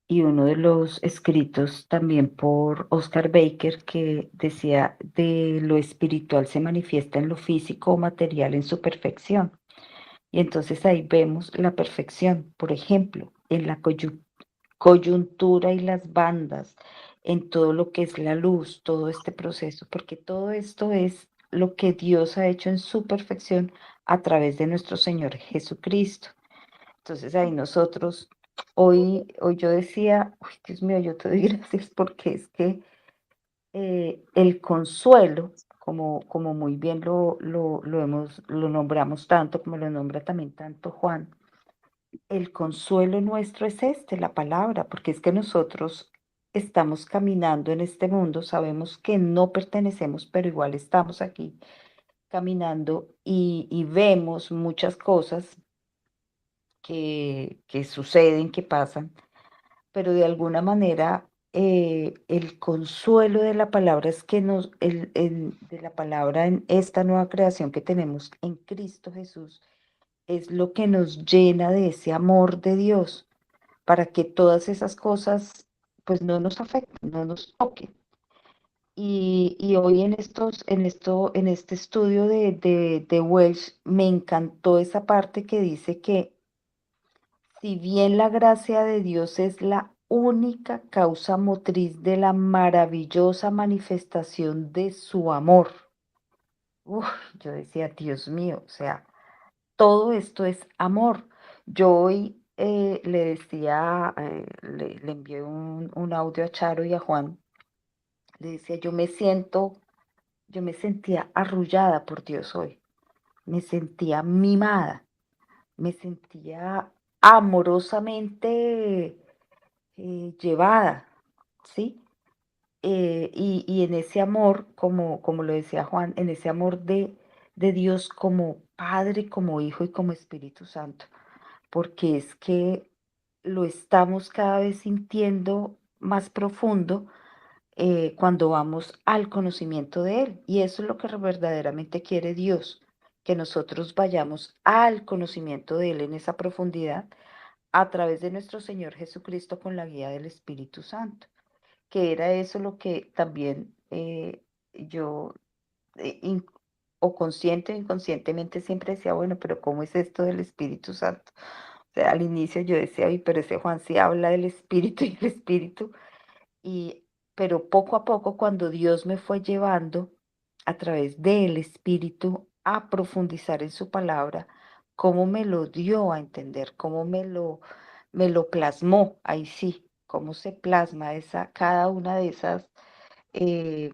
y uno de los escritos también por Oscar Baker, que decía de lo espiritual se manifiesta en lo físico o material en su perfección. Y entonces ahí vemos la perfección, por ejemplo, en la coyuntura y las bandas, en todo lo que es la luz, todo este proceso, porque todo esto es lo que Dios ha hecho en su perfección a través de nuestro Señor Jesucristo. Entonces ahí nosotros, hoy yo decía, uy, Dios mío, yo te doy gracias porque es que el consuelo, como muy bien lo nombramos tanto, como lo nombra también tanto Juan, el consuelo nuestro es la palabra, porque es que nosotros estamos caminando en este mundo, sabemos que no pertenecemos, pero igual estamos aquí caminando y vemos muchas cosas que suceden, que pasan, pero de alguna manera el consuelo de la palabra es que de la palabra en esta nueva creación que tenemos en Cristo Jesús, es lo que nos llena de ese amor de Dios para que todas esas cosas pues no nos afecten, no nos toquen. Y hoy en este estudio de Welsh me encantó esa parte que dice que Si bien la gracia de Dios es la única causa motriz de la maravillosa manifestación de su amor. Uf, yo decía, Dios mío, o sea, todo esto es amor. Yo hoy le decía, le envié un audio a Charo y a Juan, le decía, yo me sentía arrullada por Dios hoy, me sentía mimada, me sentía amorosamente llevada, ¿sí? Y en ese amor, como lo decía Juan, en ese amor de Dios como Padre, como Hijo y como Espíritu Santo, porque es que lo estamos cada vez sintiendo más profundo cuando vamos al conocimiento de Él. Y eso es lo que verdaderamente quiere Dios, que nosotros vayamos al conocimiento de Él en esa profundidad a través de nuestro Señor Jesucristo con la guía del Espíritu Santo, que era eso lo que también yo, in- o consciente o inconscientemente siempre decía, bueno, pero ¿cómo es esto del Espíritu Santo? O sea, al inicio yo decía, oye, pero ese Juan sí habla del Espíritu y el Espíritu, y, pero poco a poco cuando Dios me fue llevando a través del Espíritu a profundizar en su palabra, cómo me lo dio a entender, cómo me lo plasmó, ahí sí, cómo se plasma cada una de esas eh,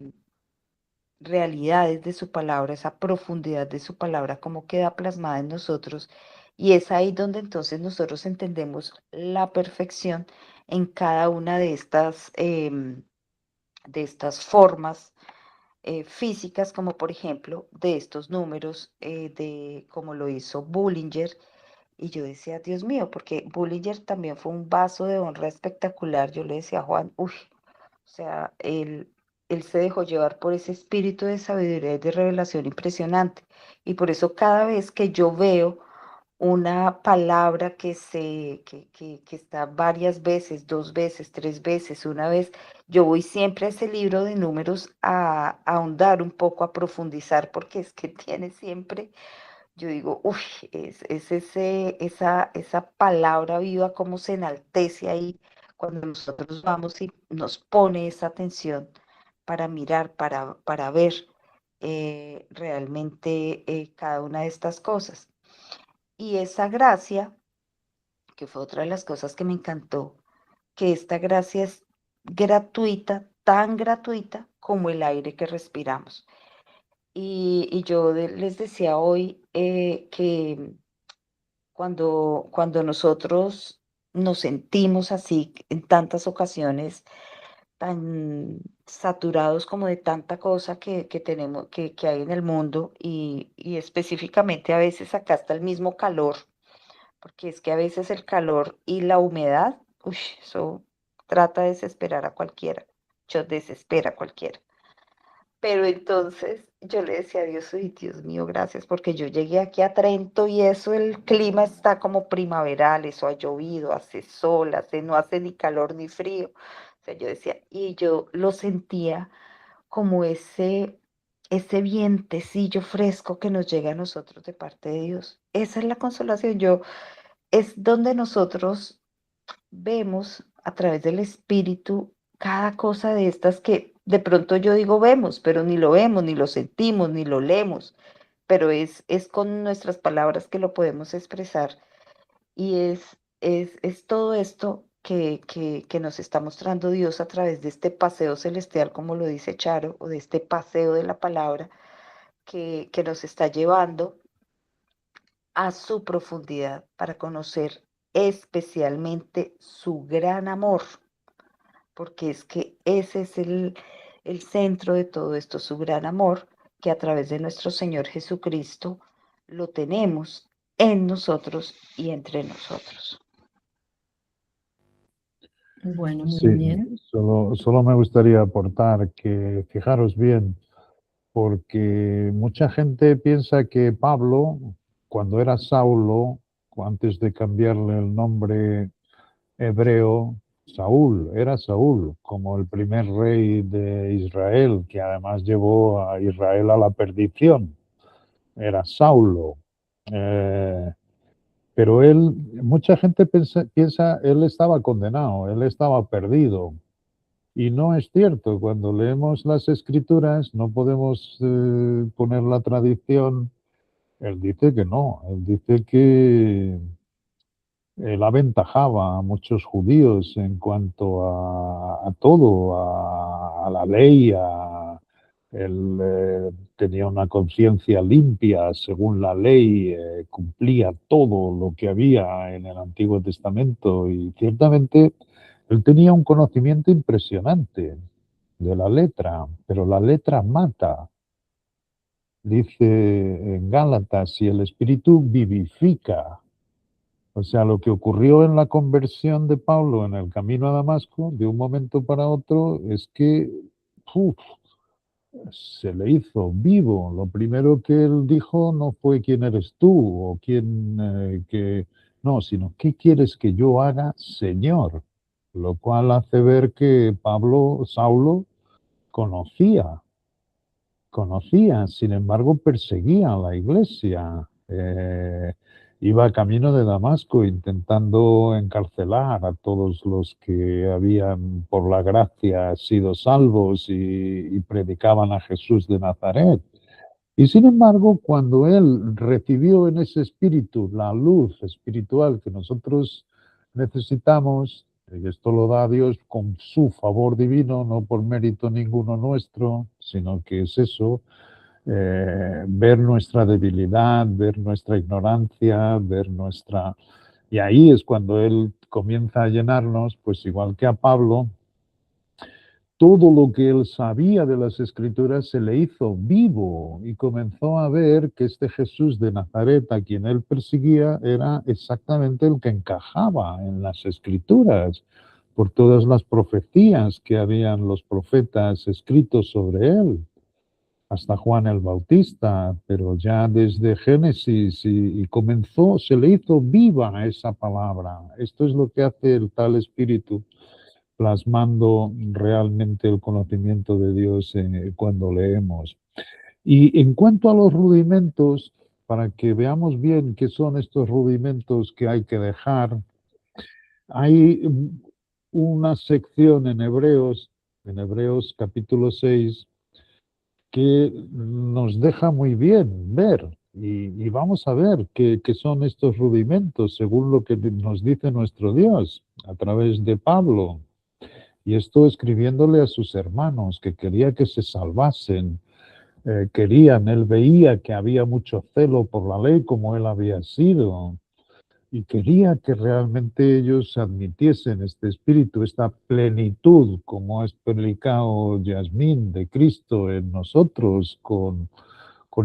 realidades de su palabra, esa profundidad de su palabra, cómo queda plasmada en nosotros. Y es ahí donde entonces nosotros entendemos la perfección en cada una de estas formas físicas, como por ejemplo de estos números, de como lo hizo Bullinger. Y yo decía, Dios mío, porque Bullinger también fue un vaso de honra espectacular. Yo le decía a Juan, uy, o sea, él se dejó llevar por ese espíritu de sabiduría y de revelación impresionante. Y por eso cada vez que yo veo una palabra que está varias veces, dos veces, tres veces, una vez, yo voy siempre a ese libro de números a ahondar un poco, a profundizar, porque es que tiene siempre, yo digo, uff, esa palabra viva, cómo se enaltece ahí cuando nosotros vamos y nos pone esa atención para mirar, para ver realmente cada una de estas cosas. Y esa gracia, que fue otra de las cosas que me encantó, que esta gracia es gratuita, tan gratuita como el aire que respiramos. Y yo les decía hoy que cuando nosotros nos sentimos así en tantas ocasiones, tan saturados como de tanta cosa que tenemos, que hay en el mundo, y específicamente a veces acá está el mismo calor, porque es que a veces el calor y la humedad, uy, eso trata de desesperar a cualquiera, yo desespera a cualquiera. Pero entonces yo le decía a Dios, uy, Dios mío, gracias, porque yo llegué aquí a Trento y eso, el clima está como primaveral, eso ha llovido, hace sol, no hace ni calor ni frío. O sea, yo decía, y yo lo sentía como ese vientecillo fresco que nos llega a nosotros de parte de Dios. Esa es la consolación. Es donde nosotros vemos a través del Espíritu cada cosa de estas que de pronto yo digo vemos, pero ni lo vemos, ni lo sentimos, ni lo leemos, pero es con nuestras palabras que lo podemos expresar. Y es todo esto que nos está mostrando Dios a través de este paseo celestial, como lo dice Charo, o de este paseo de la palabra que nos está llevando a su profundidad para conocer especialmente su gran amor, porque es que ese es el centro de todo esto, su gran amor, que a través de nuestro Señor Jesucristo lo tenemos en nosotros y entre nosotros. Bueno, muy Sí, bien. solo me gustaría aportar que fijaros bien, porque mucha gente piensa que Pablo, cuando era Saulo, antes de cambiarle el nombre hebreo, Saúl, era Saúl, como el primer rey de Israel, que además llevó a Israel a la perdición. Era Saulo. Eh, Pero él, mucha gente piensa, él estaba condenado, él estaba perdido. Y no es cierto. Cuando leemos las escrituras no podemos poner la tradición. Él dice que no, él dice que él aventajaba a muchos judíos en cuanto a todo, a la ley, él tenía una conciencia limpia según la ley, cumplía todo lo que había en el Antiguo Testamento y ciertamente él tenía un conocimiento impresionante de la letra, pero la letra mata. Dice en Gálatas, si el Espíritu vivifica. O sea, lo que ocurrió en la conversión de Pablo en el camino a Damasco, de un momento para otro, es que uf, se le hizo vivo. Lo primero que él dijo no fue quién eres tú o quién no, sino qué quieres que yo haga, Señor. Lo cual hace ver que Saulo, conocía sin embargo, perseguía a la iglesia. Iba camino de Damasco intentando encarcelar a todos los que habían, por la gracia, sido salvos y predicaban a Jesús de Nazaret. Y sin embargo, cuando él recibió en ese espíritu la luz espiritual que nosotros necesitamos, y esto lo da Dios con su favor divino, no por mérito ninguno nuestro, sino que es eso, ver nuestra debilidad, ver nuestra ignorancia, ver nuestra... Y ahí es cuando él comienza a llenarnos, pues igual que a Pablo, todo lo que él sabía de las Escrituras se le hizo vivo y comenzó a ver que este Jesús de Nazaret, a quien él perseguía, era exactamente el que encajaba en las Escrituras, por todas las profecías que habían los profetas escritos sobre él, hasta Juan el Bautista, pero ya desde Génesis y comenzó, se le hizo viva esa palabra. Esto es lo que hace el tal Espíritu, plasmando realmente el conocimiento de Dios cuando leemos. Y en cuanto a los rudimentos, para que veamos bien qué son estos rudimentos que hay que dejar, hay una sección en Hebreos capítulo 6, que nos deja muy bien ver. Y vamos a ver qué son estos rudimentos según lo que nos dice nuestro Dios a través de Pablo. Y esto escribiéndole a sus hermanos, que quería que se salvasen, él veía que había mucho celo por la ley como él había sido, y quería que realmente ellos admitiesen este espíritu, esta plenitud, como ha explicado Yasmín, de Cristo en nosotros, con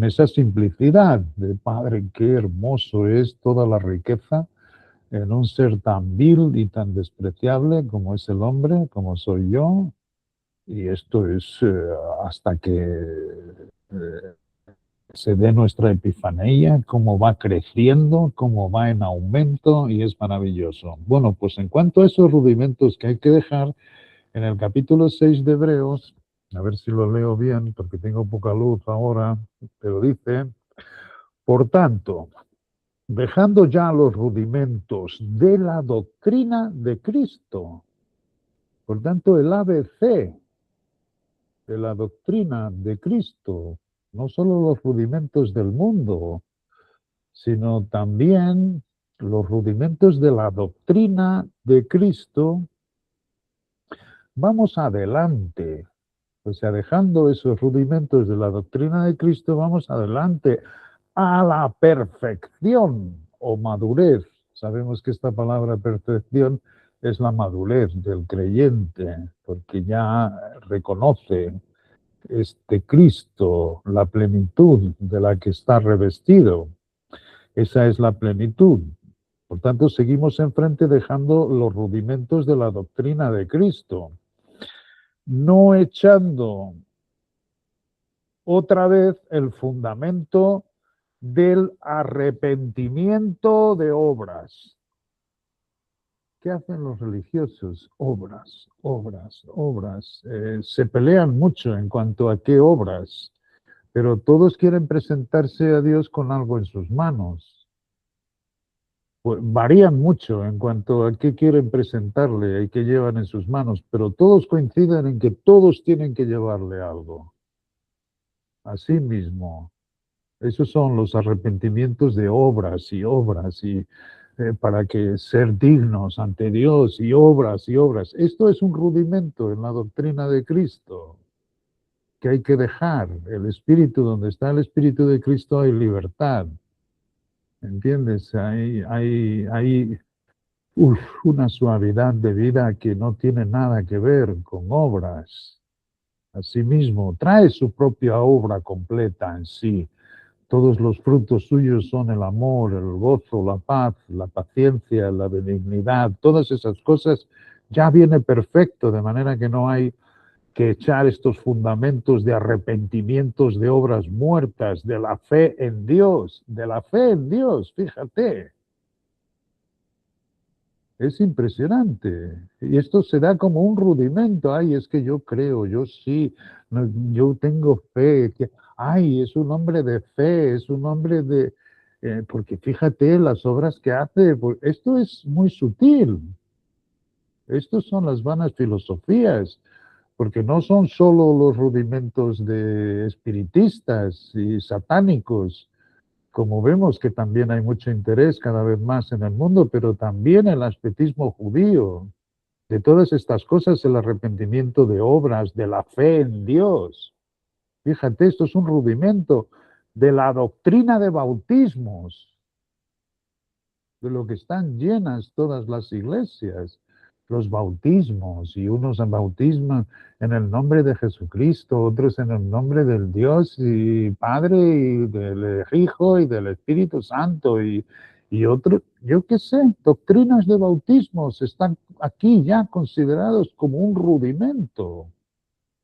esa simplicidad de Padre, qué hermoso es toda la riqueza en un ser tan vil y tan despreciable como es el hombre, como soy yo, y esto es hasta que se dé nuestra epifanía, cómo va creciendo, cómo va en aumento, y es maravilloso. Bueno, pues en cuanto a esos rudimentos que hay que dejar, en el capítulo 6 de Hebreos, a ver si lo leo bien, porque tengo poca luz ahora, pero dice, por tanto, dejando ya los rudimentos de la doctrina de Cristo. Por tanto, el ABC de la doctrina de Cristo, no solo los rudimentos del mundo, sino también los rudimentos de la doctrina de Cristo, vamos adelante. O sea, dejando esos rudimentos de la doctrina de Cristo, vamos adelante a la perfección o madurez. Sabemos que esta palabra perfección es la madurez del creyente, porque ya reconoce este Cristo, la plenitud de la que está revestido. Esa es la plenitud. Por tanto, seguimos enfrente dejando los rudimentos de la doctrina de Cristo, no echando otra vez el fundamento del arrepentimiento de obras. ¿Qué hacen los religiosos? Obras, obras, obras. Se pelean mucho en cuanto a qué obras, pero todos quieren presentarse a Dios con algo en sus manos. pues, varían mucho en cuanto a qué quieren presentarle y qué llevan en sus manos, pero todos coinciden en que todos tienen que llevarle algo. Así mismo. Esos son los arrepentimientos de obras y obras y para que ser dignos ante Dios y obras y obras. Esto es un rudimento en la doctrina de Cristo, que hay que dejar el Espíritu. Donde está el Espíritu de Cristo hay libertad. ¿Entiendes? Hay una suavidad de vida que no tiene nada que ver con obras. Asimismo, trae su propia obra completa en sí. Todos los frutos suyos son el amor, el gozo, la paz, la paciencia, la benignidad. Todas esas cosas ya viene perfecto, de manera que no hay que echar estos fundamentos de arrepentimientos de obras muertas, de la fe en Dios, fíjate. Es impresionante. Y esto se da como un rudimento. Ay, es que yo creo, yo sí, yo tengo fe. Ay, es un hombre de fe, es un hombre de... porque fíjate las obras que hace. Esto es muy sutil. Estos son las vanas filosofías, porque no son solo los rudimentos de espiritistas y satánicos, como vemos que también hay mucho interés cada vez más en el mundo, pero también el ascetismo judío. De todas estas cosas, el arrepentimiento de obras, de la fe en Dios. Fíjate, esto es un rudimento de la doctrina de bautismos, de lo que están llenas todas las iglesias, los bautismos, y unos bautisman en el nombre de Jesucristo, otros en el nombre del Dios y Padre y del Hijo y del Espíritu Santo y otros, yo qué sé, doctrinas de bautismos están aquí ya considerados como un rudimento.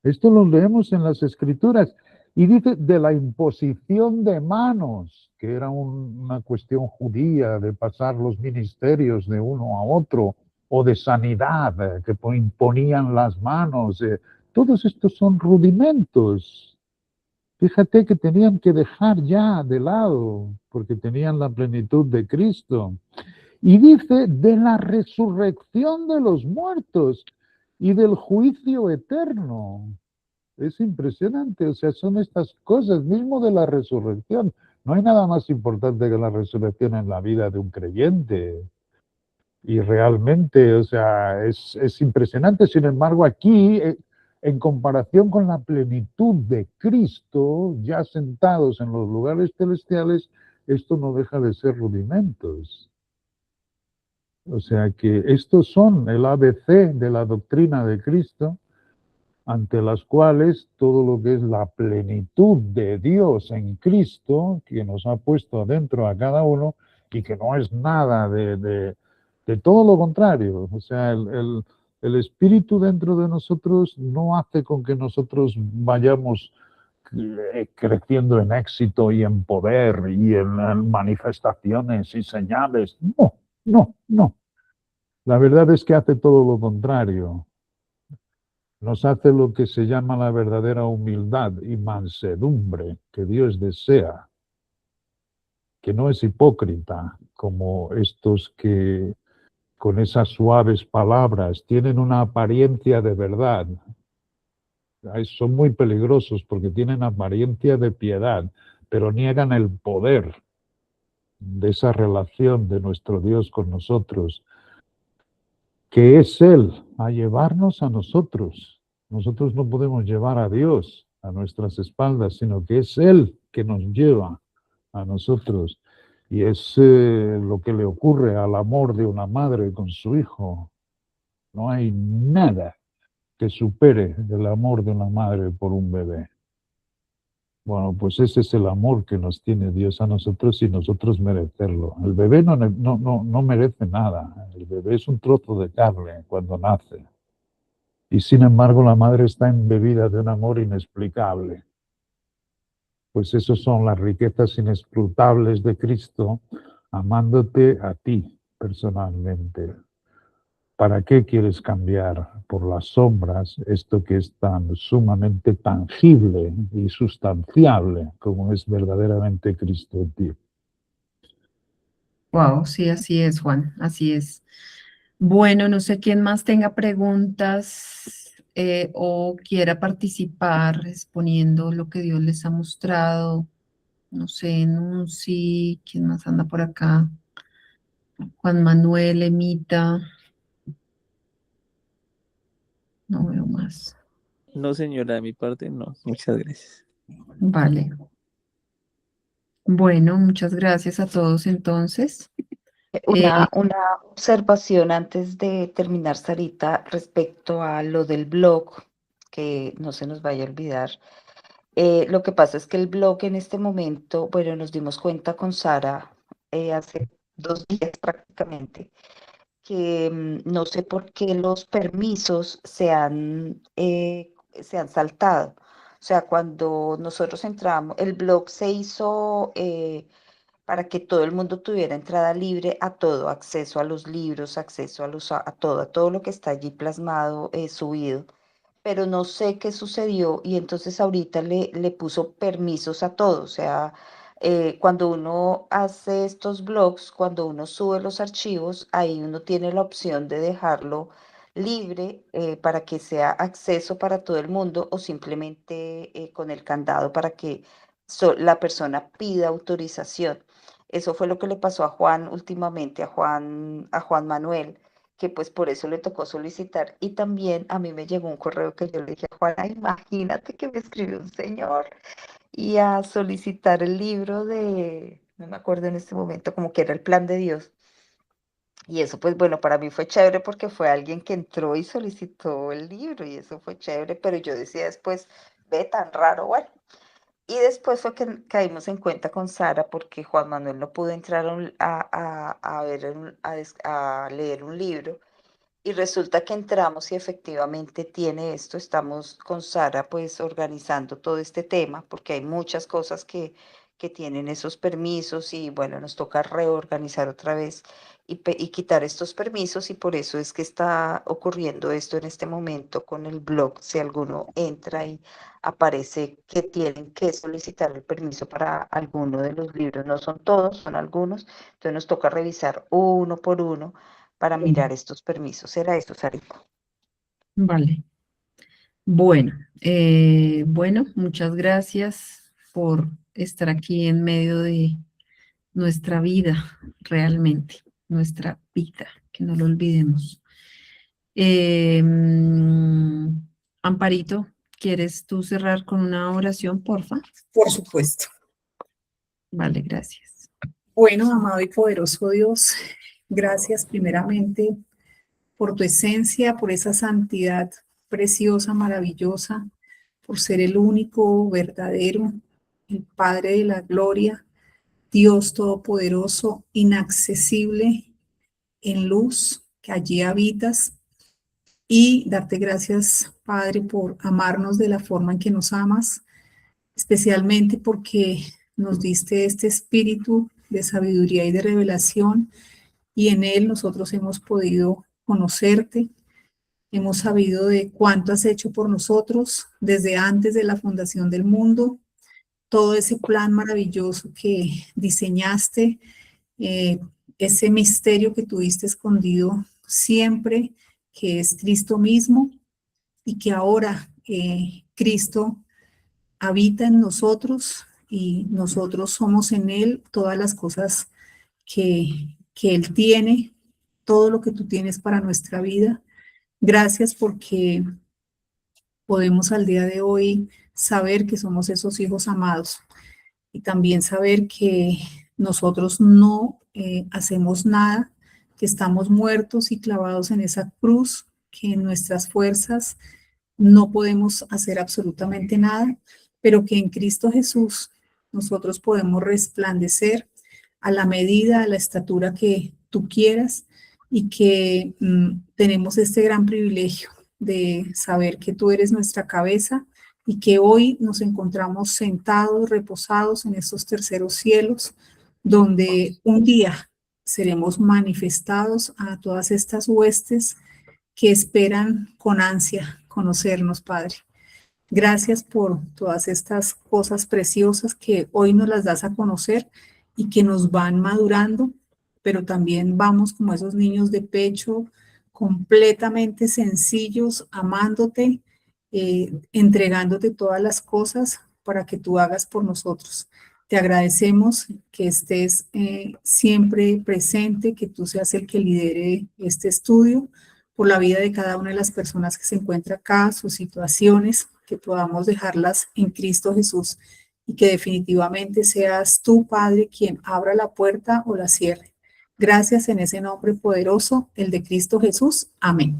Esto lo leemos en las Escrituras. Y dice de la imposición de manos, que era una cuestión judía de pasar los ministerios de uno a otro, o de sanidad, que imponían las manos. Todos estos son rudimentos. Fíjate que tenían que dejar ya de lado, porque tenían la plenitud de Cristo. Y dice de la resurrección de los muertos y del juicio eterno. Es impresionante, o sea, son estas cosas, mismo de la resurrección. No hay nada más importante que la resurrección en la vida de un creyente. Y realmente, o sea, es impresionante. Sin embargo, aquí, en comparación con la plenitud de Cristo, ya sentados en los lugares celestiales, esto no deja de ser rudimentos. O sea que estos son el ABC de la doctrina de Cristo, ante las cuales todo lo que es la plenitud de Dios en Cristo, que nos ha puesto dentro a cada uno, y que no es nada de todo lo contrario. O sea, el Espíritu dentro de nosotros no hace con que nosotros vayamos creciendo en éxito y en poder y en manifestaciones y señales. No, no, no. La verdad es que hace todo lo contrario. Nos hace lo que se llama la verdadera humildad y mansedumbre que Dios desea, que no es hipócrita como estos que con esas suaves palabras tienen una apariencia de verdad. Son muy peligrosos porque tienen apariencia de piedad, pero niegan el poder de esa relación de nuestro Dios con nosotros, que es Él a llevarnos a nosotros. Nosotros no podemos llevar a Dios a nuestras espaldas, sino que es Él que nos lleva a nosotros. Y es lo que le ocurre al amor de una madre con su hijo. No hay nada que supere el amor de una madre por un bebé. Bueno, pues ese es el amor que nos tiene Dios a nosotros y nosotros merecerlo. El bebé no merece nada. El bebé es un trozo de carne cuando nace. Y sin embargo la madre está embebida de un amor inexplicable. Pues esas son las riquezas inescrutables de Cristo, amándote a ti personalmente. ¿Para qué quieres cambiar por las sombras esto que es tan sumamente tangible y sustanciable como es verdaderamente Cristo en ti? Wow, sí, así es, Juan, así es. Bueno, no sé quién más tenga preguntas o quiera participar exponiendo lo que Dios les ha mostrado. No sé, Nunci, ¿quién más anda por acá? Juan Manuel, Emita, no veo más. No, señora, de mi parte, no. Muchas gracias. Vale. Bueno, muchas gracias a todos entonces. Una observación antes de terminar, Sarita, respecto a lo del blog, que no se nos vaya a olvidar. Lo que pasa es que el blog en este momento, bueno, nos dimos cuenta con Sara hace 2 días prácticamente, que no sé por qué los permisos se han saltado. O sea, cuando nosotros entramos, el blog se hizo para que todo el mundo tuviera entrada libre a todo, acceso a los libros, acceso a todo lo que está allí plasmado, subido, pero no sé qué sucedió y entonces ahorita le puso permisos a todo. O sea, cuando uno hace estos blogs, cuando uno sube los archivos, ahí uno tiene la opción de dejarlo libre para que sea acceso para todo el mundo o simplemente con el candado para que la persona pida autorización. Eso fue lo que le pasó a Juan últimamente, a Juan Manuel, que pues por eso le tocó solicitar. Y también a mí me llegó un correo que yo le dije a Juana, imagínate que me escribió un señor y a solicitar el libro de, no me acuerdo en este momento, como que era el plan de Dios. Y eso pues bueno, para mí fue chévere porque fue alguien que entró y solicitó el libro y eso fue chévere, pero yo decía después, ve tan raro, bueno. Y después fue que caímos en cuenta con Sara porque Juan Manuel no pudo entrar a ver a leer un libro y resulta que entramos y efectivamente tiene esto. Estamos con Sara pues organizando todo este tema porque hay muchas cosas que tienen esos permisos y bueno, nos toca reorganizar otra vez y quitar estos permisos y por eso es que está ocurriendo esto en este momento con el blog. Si alguno entra y aparece que tienen que solicitar el permiso para alguno de los libros, no son todos, son algunos, entonces nos toca revisar uno por uno para mirar estos permisos. Era esto, Sarita. Vale. Bueno, muchas gracias por estar aquí en medio de nuestra vida, realmente, nuestra vida, que no lo olvidemos. Amparito, ¿quieres tú cerrar con una oración, porfa? Por supuesto. Vale, gracias. Bueno, amado y poderoso Dios, gracias primeramente por tu esencia, por esa santidad preciosa, maravillosa, por ser el único, verdadero, el Padre de la gloria, Dios todopoderoso, inaccesible en luz, que allí habitas. Y darte gracias, Padre, por amarnos de la forma en que nos amas, especialmente porque nos diste este espíritu de sabiduría y de revelación, y en él nosotros hemos podido conocerte, hemos sabido de cuánto has hecho por nosotros desde antes de la fundación del mundo, todo ese plan maravilloso que diseñaste, eh, ese misterio que tuviste escondido siempre, que es Cristo mismo, y que ahora Cristo habita en nosotros y nosotros somos en Él todas las cosas que Él tiene, todo lo que tú tienes para nuestra vida. Gracias porque podemos al día de hoy saber que somos esos hijos amados y también saber que nosotros no hacemos nada, que estamos muertos y clavados en esa cruz, que en nuestras fuerzas no podemos hacer absolutamente nada, pero que en Cristo Jesús nosotros podemos resplandecer a la medida, a la estatura que tú quieras y que tenemos este gran privilegio de saber que tú eres nuestra cabeza y que hoy nos encontramos sentados, reposados en estos terceros cielos, donde un día seremos manifestados a todas estas huestes que esperan con ansia conocernos, Padre. Gracias por todas estas cosas preciosas que hoy nos las das a conocer y que nos van madurando pero también vamos como esos niños de pecho, completamente sencillos, amándote, entregándote todas las cosas para que tú hagas por nosotros. Te agradecemos que estés siempre presente, que tú seas el que lidere este estudio, por la vida de cada una de las personas que se encuentra acá, sus situaciones, que podamos dejarlas en Cristo Jesús y que definitivamente seas tú, Padre, quien abra la puerta o la cierre. Gracias en ese nombre poderoso, el de Cristo Jesús. Amén.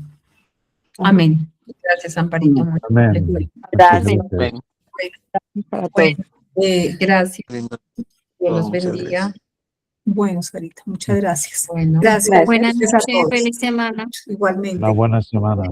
Amén. Gracias, Amparito. Muy Amén. amable. Gracias. Ven, Para todos. Bueno, gracias. lindo. Dios los Muchas bendiga. gracias. Bueno, Sarita, muchas gracias. Bueno. Gracias. Buenas Gracias a noches, todos. feliz semana. Igualmente. Una buena semana.